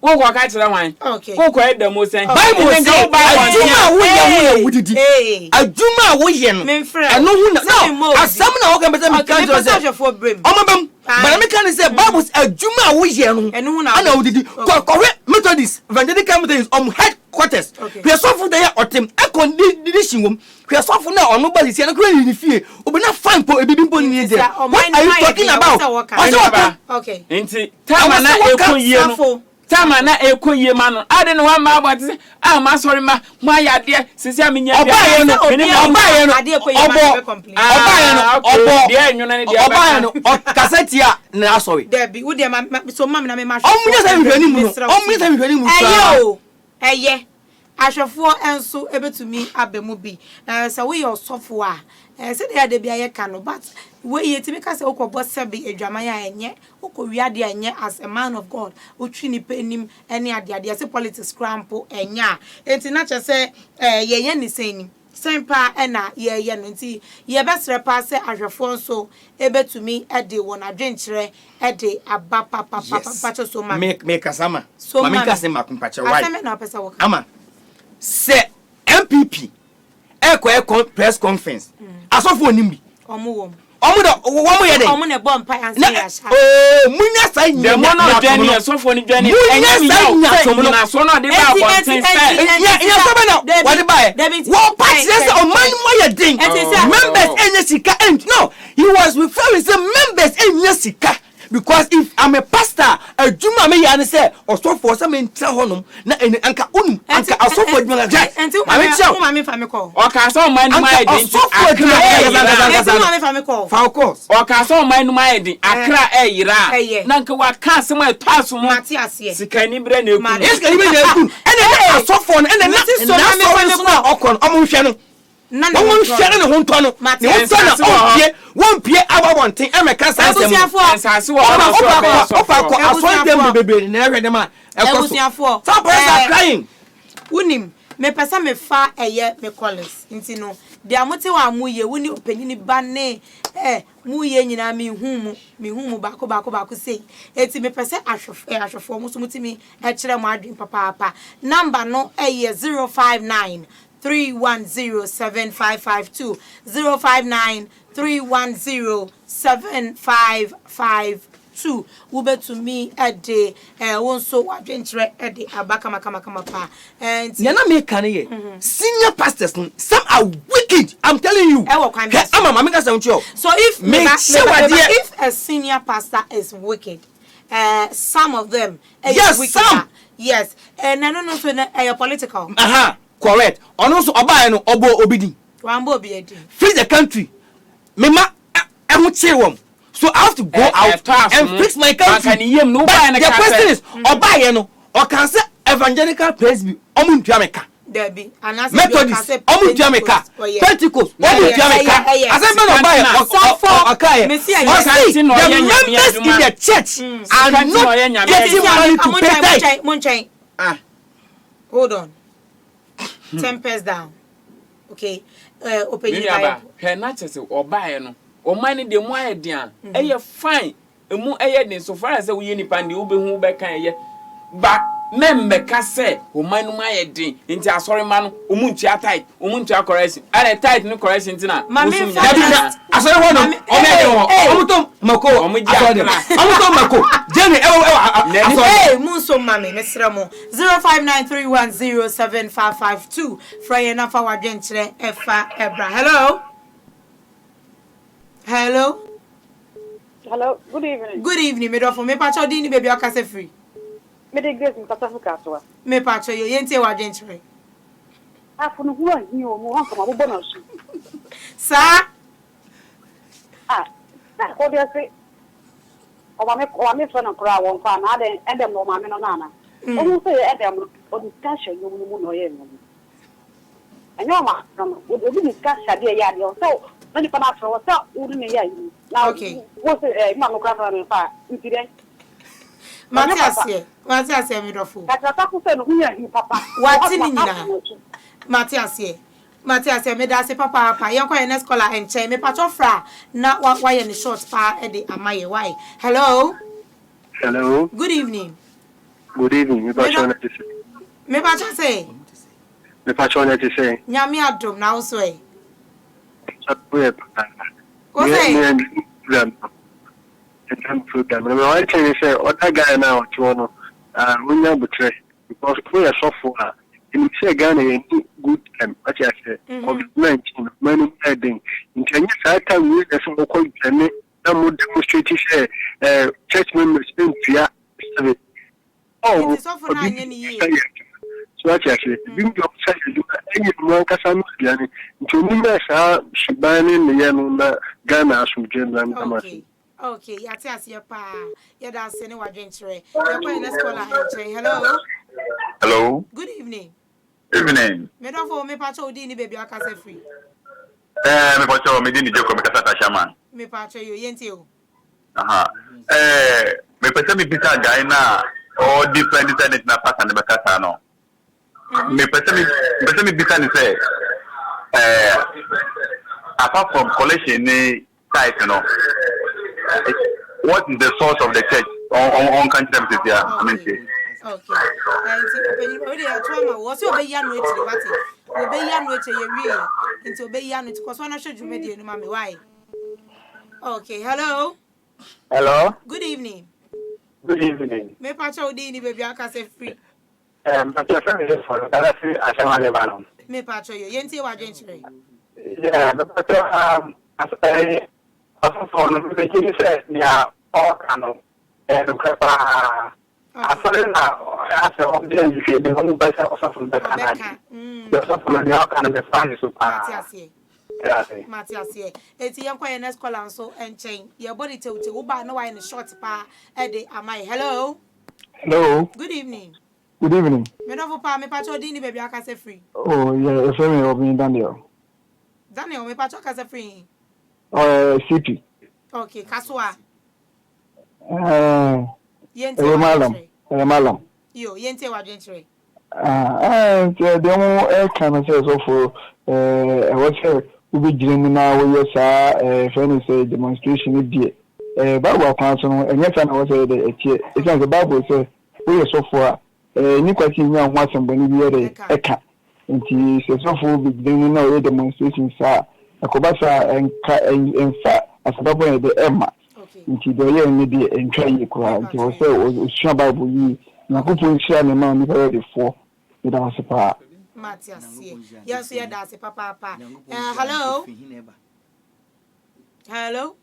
wo kwa ka kire wan
okay
wo kwa edamo sen
Bible say adwuma wo ye wo wudidi adwuma wo ye no eno hu na asam na wo kan beta mi kan jo say omabam but me kan say Bible say adwuma wo ye no ana wudidi ko Methodist evangelical Methodist headquarters we so for there otem ekon di shinwom we so for na ono ba si na kro ni fie obi na fine po ebibi mpo ni there what are you talking about
okay
enti tama na ekoyie no tama na ekoyie ma no ade no wa ma abati se ma sorry ma mo ayade sisi amenya
oba ye no
ade ekoyie ma complain
obo de enwuna ne de oba no cassette a na sorry
debi wo de ma so ma na me ma
omunya sa mhwani mu no omunya sa mhwani mu
eye ahwefo enso ebetumi abemu bi se we your software se de ade bia ye ka no but we yetimi ka se okobo sebe adwaman ya enye okowiade enye as a man of God otwi ni penim ene ade se politics crampo enya enti na che se ye ni seni sempa ena ye no enti ye besre pa se ahwefo nso ebetumi ade won adwenkyere ede aba papa so ma
me kasama ma me kasama kumpache why
aseme na pesa wo
ama se MPP eko press conference asofo onimbi
omo
ye dey
omo ne bomb pa anse ya sha
munya sai
de mo no dwani asofo ni dwani enye na so no de ba bon sen
ya so be no what buy one party say o man mo ye din members enye sika and no he was referring to members enye sika. Because if I'm a pastor, a juma me yan say or so for some in honum na anka unum anka asofo juma
and Mami fa me call.
O ka so man no my din.
Mami fa me call.
Of course.
O ka so man no my din. Akra yira. Na nka wa ka se my pass mo.
Mati ase.
Sikani bre na eku.
Yes, can you be there? And so phone and then na okon omo hwe no. Wọ́n ṣẹ́rẹ́ ní hun tọ́nu ní hun tọ́nu wọ́n pie aba wọ́n tin ẹ̀mẹ̀ka sánsẹ̀ mu ọ̀pọ̀ asọ́ndẹ̀m bèbèrè ní ẹ̀rẹ́ ní ma ẹ̀kọ́ so some boys are crying.
Wunim me pesa me fa eye me college nti no de amote wa mu ye wuni opanyini ba ne mu ye nyina me hu mu bako sei eti me pesa ahwefo mu so mutimi e kire mu adwen papa number no eye 059 3107552 059-310-7552 ube to me at the so adventure at the abaka pa and
yana me can ye senior pastors some are wicked. I'm telling you.
So if a senior pastor is wicked, some of them
yes wicked, some
yes and I don't know so political
correct. And also oba no obo obidi.
Wambo obidi.
Fix the country. Mema emuchewom. So I have to go out and fix my country. But the question is oba no or can say evangelical presby omuntuameka.
Debbie and as
Methodist omuntuameka. Pentecost omuntuameka. As I know oba okay. The members in the church are not getting money to pay tithe.
Hold on. 10 pence down. Okay. Open your Bible.
Her natures or buy no. Or money the more dian. Eh, fine. A more air so far as we any pandy ube who back ye. But member casse, who mine my din into a sorry man, umuntia tight, umuntia correction. And a tight no correction tonight. Mammy,
I said, Mako, Mako, Jenny,
hey, Munso Mammy, Miss Ramo, 059-310-7552. Fry enough our gentleman, Ebra. Hello,
good evening.
Good evening, me for me patcho dini baby akase free.
Me de grace mkatafuka atwa.
Me patcho yo yente wa gentleman.
Afunu huwa ni o mu hanka mabubo na su.
Sa
na ko dia se o ma me so na kura won fa na de edem no ma me no na na. O mu se edem o discussion yo mu no ye no. Anyo ma no o bi discussion de ya de so na ni pa na so so uru ne ya yi.
Okay.
Wo se ma no kura fa na fa ntire.
Matias me dofo.
Kata ku se no hu ya hi papa.
Wati ni nyina. Matias me da se papa yenko next caller enche me patcho fra na wa ye ni short pa e de amaye why. Hello. Good evening.
Good evening. Me patcho
say. Nyame adom na wo so e. Ko say.
Program. I want to say, other guy now, when you betray, because we are so far. In say Ghana, good time. What you say? COVID-19, many heading. In Kenya, time we have some local Kenya. Some would demonstrate church members in Tia. Oh, so what you say? Being your side, you any one Cassam, to me, she banning the young Ghana from General.
Okay, yati your pa. Ya da se ne wadwentre. Ya kwa next caller hello.
Hello.
Good evening.
Evening.
Me don for me patcho odi ni baby akase free.
Me patcho me di ni jeko me kasa shaman.
Me patcho yo yente o.
Me pese me pita guy na all different na pattern me kasa no. Me pese me pita ni say apart from collection ni site no. What is the source of the church on country them this year? I mean,
okay. Open you trauma. What's your baby no echi what? Obe ya no echi ye wie. Into obe ya no because one show jumedi no mama why? Okay, hello. Good evening.
Good evening.
Me patcho odi ni baby akase free.
Patcho family for that free asama le balon.
Me patcho yo yente wa dwenchire.
Yeah, the patcho also for the beginning said, yeah, all kind of and After after all the end, the only person also from the Canada. The supplement the kind of the family super.
Matias here. It's young quiet next call and so and chain. Your body to Uba no in a short pa. Eddie, am I? Hello.
Hello.
Good evening.
Good evening.
Me no for pa me patcho dini baby aka say free.
Oh yeah, if me of me Daniel.
Daniel me patcho aka say free.
CP.
Okay, kaswa.
Yente malam.
Yo, yente wa dwentre.
The mo can say so for what say we be dreaming now we yes friend say demonstration dey. Bible council no enye fa na wo say the it's like the Bible say we so for ni kwati nya ho asembani bi ere eka. Nti say so for be dreaming now we demonstration sa akobasa enfa asababo de emma. Nti do ye ni de entwa yi kwa nti wo say o Bible yi na kupu nshia ne ma ni ready for it was a pa.
Matias here. Yes, yeah, that's a papa. Hello. Hello.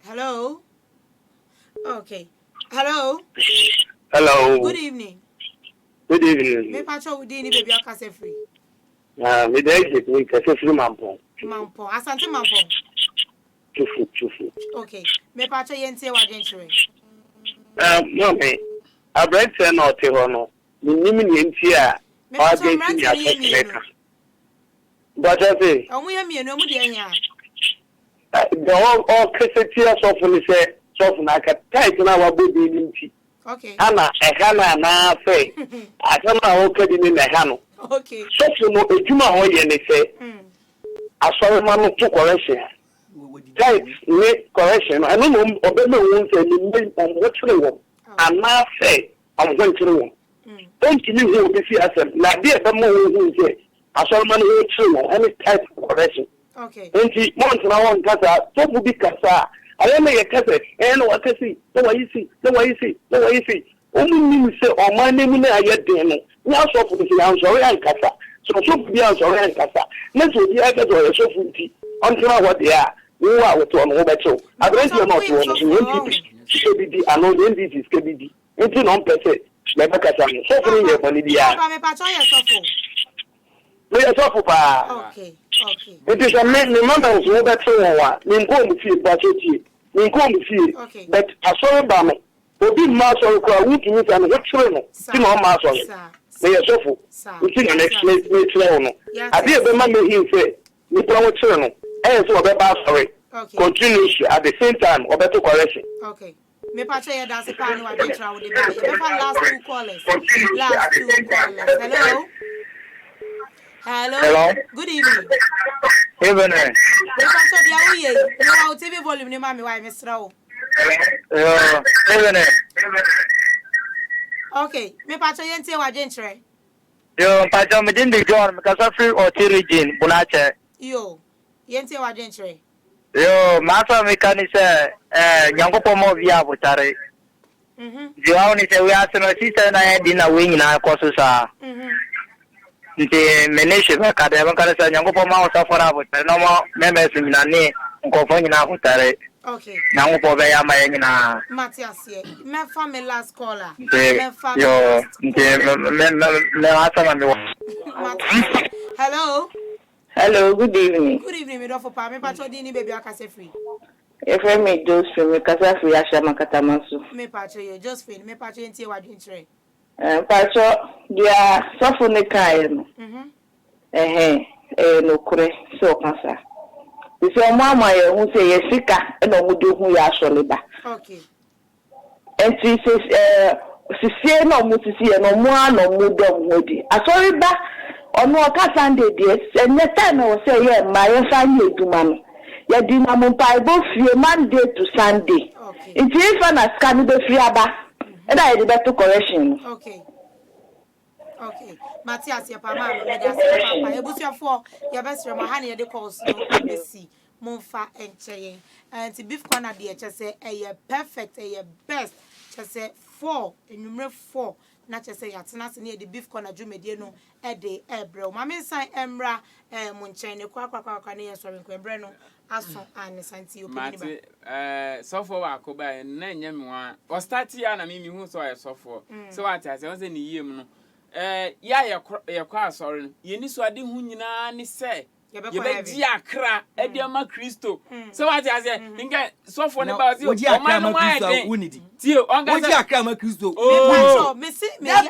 Hello. Okay. Hello.
Hello.
Good evening.
Good evening.
Me patcho udi ni baby aka say free.
Me dey me ka say free mampo.
Mampo. Asante mampo.
Chufu.
Okay. Me patcho yente wa dwentre.
No me. Abrante no te ho no. Ni nti a. O dey ti ya so. But I say.
Omu ye mienu omu de anya.
The all Christian software say software na ka type na wa bodi ni nti.
Okay.
Ana ehana na say. Asama o kedi ni na ehano.
Okay.
Software no ejuma ho ye ne say. Asore ma no to correction. Type ni correction. I no obeme won say ni on what wo. Ama say on going to don't you know who see as na there be more who say asore ma no true any type of correction.
Okay.
Nti month na won kasa to bu bi kasa aye me ye kasa no wakasi no wa yisi omu ni say o ma na mu na aye den no nya so fu ti an so yan kasa so bi an so yan kasa na so bi aka do so fu ti on try what they are we wa we to on wo be cho abresi no to on KBD ano NDC KBD nti no mpese na be kasa no so fu ni ye boni dia
Papa me patcho ye so fu.
We ye so fu pa.
Okay.
It is a man, the members who bet so one, in going to see Bachetti, in going to see, but I saw a bammer. Will be master of a week in it and what children, you know, master. They are so full. We think an explanation. I did remember him say, we don't children, and so about sorry. Continue at the same time or better correction.
Okay. Me patcho ya dance pan wa dey try with the buy. Me last two callers. Hello. Good evening.
Evening.
Me patcho dia wo ye. Me wa TV volume ni ma me wa me sra wo.
Evening.
Okay. Me patcho yente wa dwentre.
Yo, patcho me din the John because of free or region Bunache.
Yo. Yente wa dwentre.
Yo, master mechanic say nyangopo mo via butare. Jiwa ni say we are no sister na e na we nyina koso sa. Nti meneshe ba ka de ban ka say nyangopo ma o safara butare no mo members nyina ni nkofo nyina butare.
Okay.
Nyangopo be ya ma nyina.
Matias here. Me fa me last caller.
Yo, me asama me.
Hello, good evening.
Good evening, me do for pa me patcho di ni baby aka say free.
If I may do so, me kasa free ashama katamasu.
Me patcho you just free. Me patcho ntie wa dwentre.
Patcho dia sofo ne kai no. No kure so kasa. Bisi mama ye hu say ye sika e no mudu hu ya asole ba.
Okay.
Enti sisi no mu sisi no mu ano mu dom hodi. Asori ba ono ka Sunday dey enye time we say ye ma ye fa nye eduma no. Ye di na mu pa bo fie Monday to Sunday.
Okay.
Enti ifa na scan be free aba. E da ye dey better correction.
Okay. Matias ya pa ma me da say papa ebusuafo ya besre mo ha na ye dey calls no abesi monfa encheye. And beef corner dey che say perfect best che say 4 enumere 4 na chese ya tena se ne de beef corner dwumedie no e de ebre ma me san emra mo nchen ne kwa ne yesori nkwa ebre no aso an santi opini
ba sofo wa ko ba na nya me wa o start ya na me hu so ya sofo so what I say on say ni yiem no ya ye kwa asori no ye ni so ade hu nyina ni se ye be ji akra e de ma Kristo so what I say nka sofo ne ba o ma no ma e tie on ga
ji akra ma Kristo
me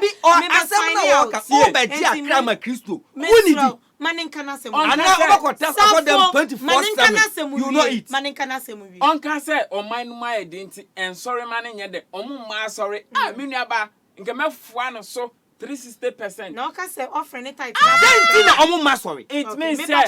be o asem na wo ka o be ji akra ma Kristo unidi
maninka na semu
ana obakota for them 24/7 you know it
maninka na semu wi
on ka say o man no ma e de nti en sorry man nye de o mu ma sorry menu aba nka mefua no so 360%.
No, can say offering it tight.
Then na omo ma sorry.
It means say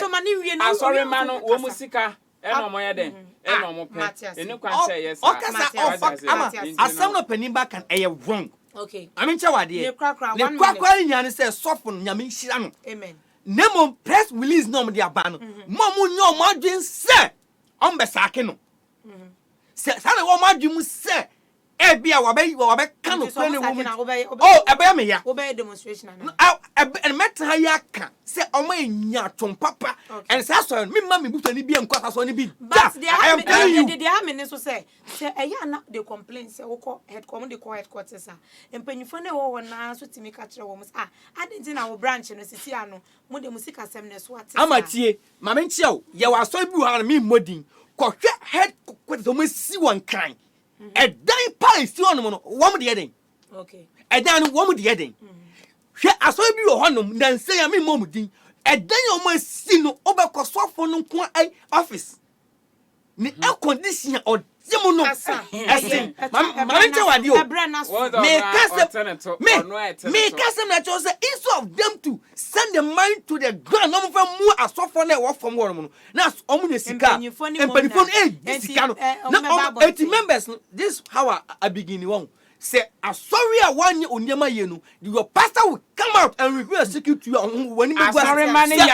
sorry man wo musika e no mo ye den e no mo pe. Enu kwan say yes.
Asam no penimba kan e wrong.
Okay.
I mean che wade.
Le kwakwa
nya ne say sofo nyame hira no.
Amen.
Nemo press release no mo de aba no. Mo mu nyo mo adwen say on be sake no. Say na wo mo adwen mu say bia wabe kanu kwene wo ebe me ya
obe demonstration na
and meta ya ka se omo enya twon papa and say so me ma me butani bia nkwa so ne bi I am telling you
they have me so say eya na they complain say wo call headquarters empanyufo na wo na so timi ka kire wo mus adenti na wo branch no sisi ano mo de musika sem ne so ate
amatie ma me nchia wo ye wa so bi wo ha me modin ko hwe headquarters o mo si won kan a dying palace to one woman the heading.
Okay.
A dying woman the heading. She as well be your honor, then say I mean momudin. A dying almost seen over Kosovo no office. Ni air conditioner or Zimono. Me custom that was instead of them to send the money to the ground, no from more as so for work from one. Now, Omunesika and Penifon 80 members. This how I begin one. Say, I'm sorry, I want you on Yama. Your pastor will come out and reveal a secret to you when you go.
Sorry, man, leader.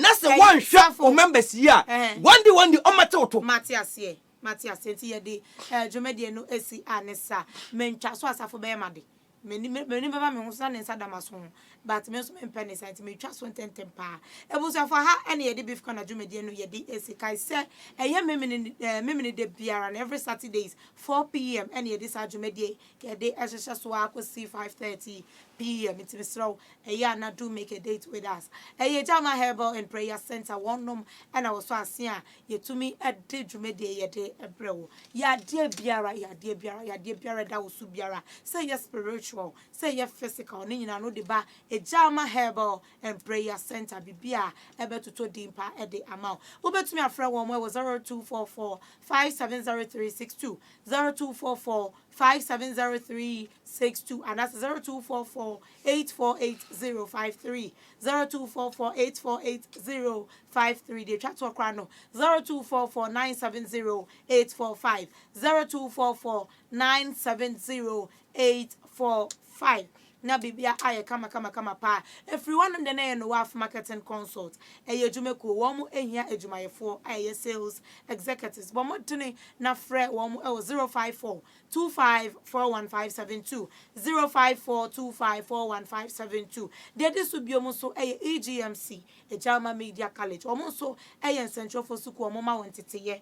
That's the one shot for members here. One day, Omatoto.
Matthias, the Jomedian no esi anessa. Mencha so as for Bemadi. Many baba me husan inside Damason, but me so penny sent me trust 110 pa. E was for her any the beef corner Jomedian no ye esi kai say e ye memini de biara every Saturdays 4 p.m. any this Jomedie ke de exercise so akosi 5:30 p.m. It's Mr. na do make a date with us. Ye Jama Herbal and Prayer Center one room and I was so asia ye to me a day Jomedie ye de ebrewo. Ya dear biara da usu biara. Say yes spiritual, say yes physical, ni na no de ba e Jama Herbal and Prayer Center bibia ebe to dimpa e de amount. Ube to me a friend one was 0244 570362 0244 570362 and that's 0244 848053 0244 848053 the chat to crano 0244 970 845 0244 970 845 na bibia aye kama pa everyone on the na no waf marketing consult ejumeko wo mu ehia ejumayefo aye sales executives bo modene na frɛ wo mu 054 2541 0542541 de disu biomu so EGMC Ejama Media College omo so Central for Suku omo ma wonteteye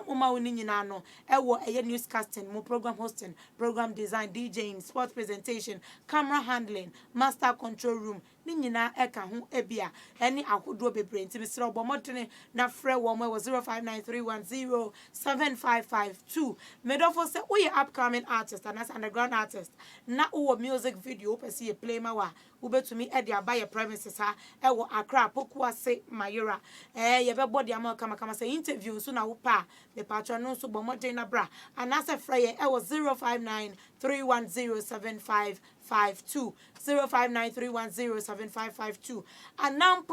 omo ma woni nyina no ewo newscasting mo program hosting program design DJing sports presentation camera handling master control room ni nyina eka ho ebia eni ahodo bebre nti misre obomodene na frɛ wo mo 0593107552 medofo se we upcoming artist and as underground artist na wo music video pese play ma wa ubetumi e dia buy premises ha e wo Accra Pokuase Mayora ye be body am kama say interview so na wo pa me patron no so bomodene na bra and as a frɛ ye e wo 0593107552 0593107552 and now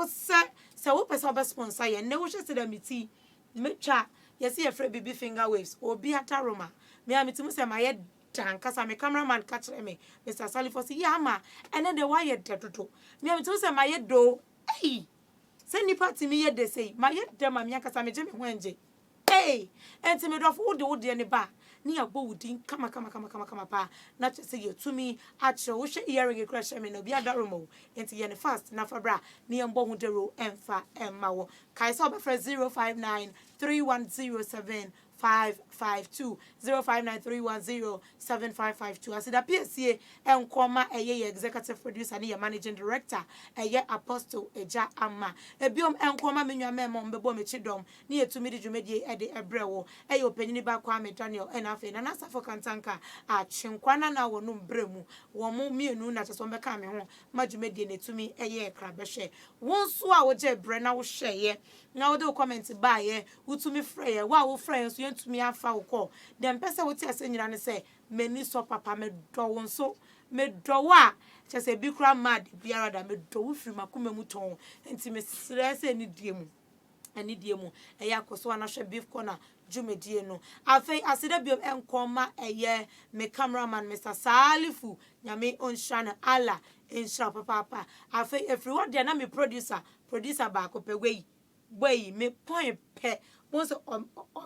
se wo pese obe sponsor ye ne wo hye se meti metwa ye se ye frɛ baby finger waves obi ataroma me ametimu se maye Kasa me cameraman catch me Mr. Salifo si yama ene de why ye dedodo me am to say my do hey Send ni party me yet they say, my yet dem my kasa me Jimmy Wenje. Hey, and to me of wood the any bar. Near Boudin, come pa. Not to say you to me at your wish earring a crash. I mean, no be a darumo. Into yen fast, Nafabra, near Bohundero, and fa and mawo. Kaisoba for 059-3107-552 059-310-7552. As it appears here, and Kwama a executive producer and managing director, a year apostle, a ja amma, a biom and Kwama Minya Memon Bebo Michidom, near to Midi Jumedi Eddie Ebrewo, a opening by Kwame Daniel and Afin and Asa for Kantanka at Chinkwana now no bremu, one more me no not as one becoming home, Majumedi to me a year crabeshe. Once our Jeb Brenna will share, now they'll comment by ye, who to me frayer, wow, friends, you to me a foul call. Then person will tell you and say, Many so papa me do so, me dowa. Just a big crowd mad, biara da me do free makume muton, and to me stress any diemu. Any diemu, a yakoso and a beef corner, Jume dieno. I think I said a biom and coma a year, me cameraman, Mr. Salifu, Yame on Shana Allah, in shop papa. I think everyone there, na me producer back up away. Way me point pe once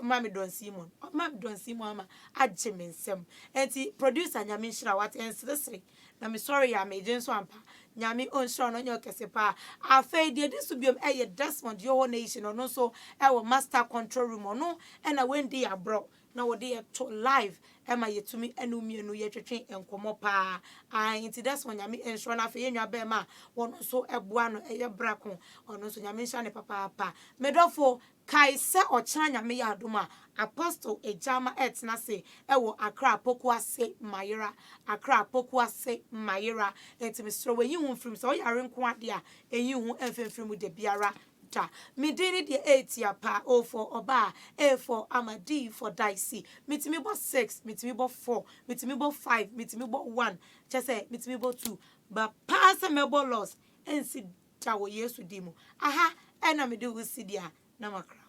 Mammy Don Simon, Mammy Don Simon, Adjimin Sem, and the producer Yamin Shrawat and Slissery. Now, me sorry, I made James Wampa, Yami on Sean on your Casepa. I fade this to be a Desmond, your nation, or no so our master control room or no, and I went there brought. Now they are to live. Am I to me and me no yet train and come up? I into that's when Yami and Shona for your bema, one so a buano a bracon, or no so Yamin papa. Medofo Kaisa or China me aduma, apostle a jama et nase, ewo Accra Pokwa se Mayra, Accra Pokwa se Mayra, and to Mr. When you from so you're in Quadia, and you won't from with the Biara. Me did the 8 year pa O for Oba, A for Ama, D for Dicey. Meet me about 6, meet me about 4, meet me about 5, meet me about 1, just say meet me about 2. But pass a mebo loss and sit tower years with demo. Aha, and I do with Sidia, Namakra.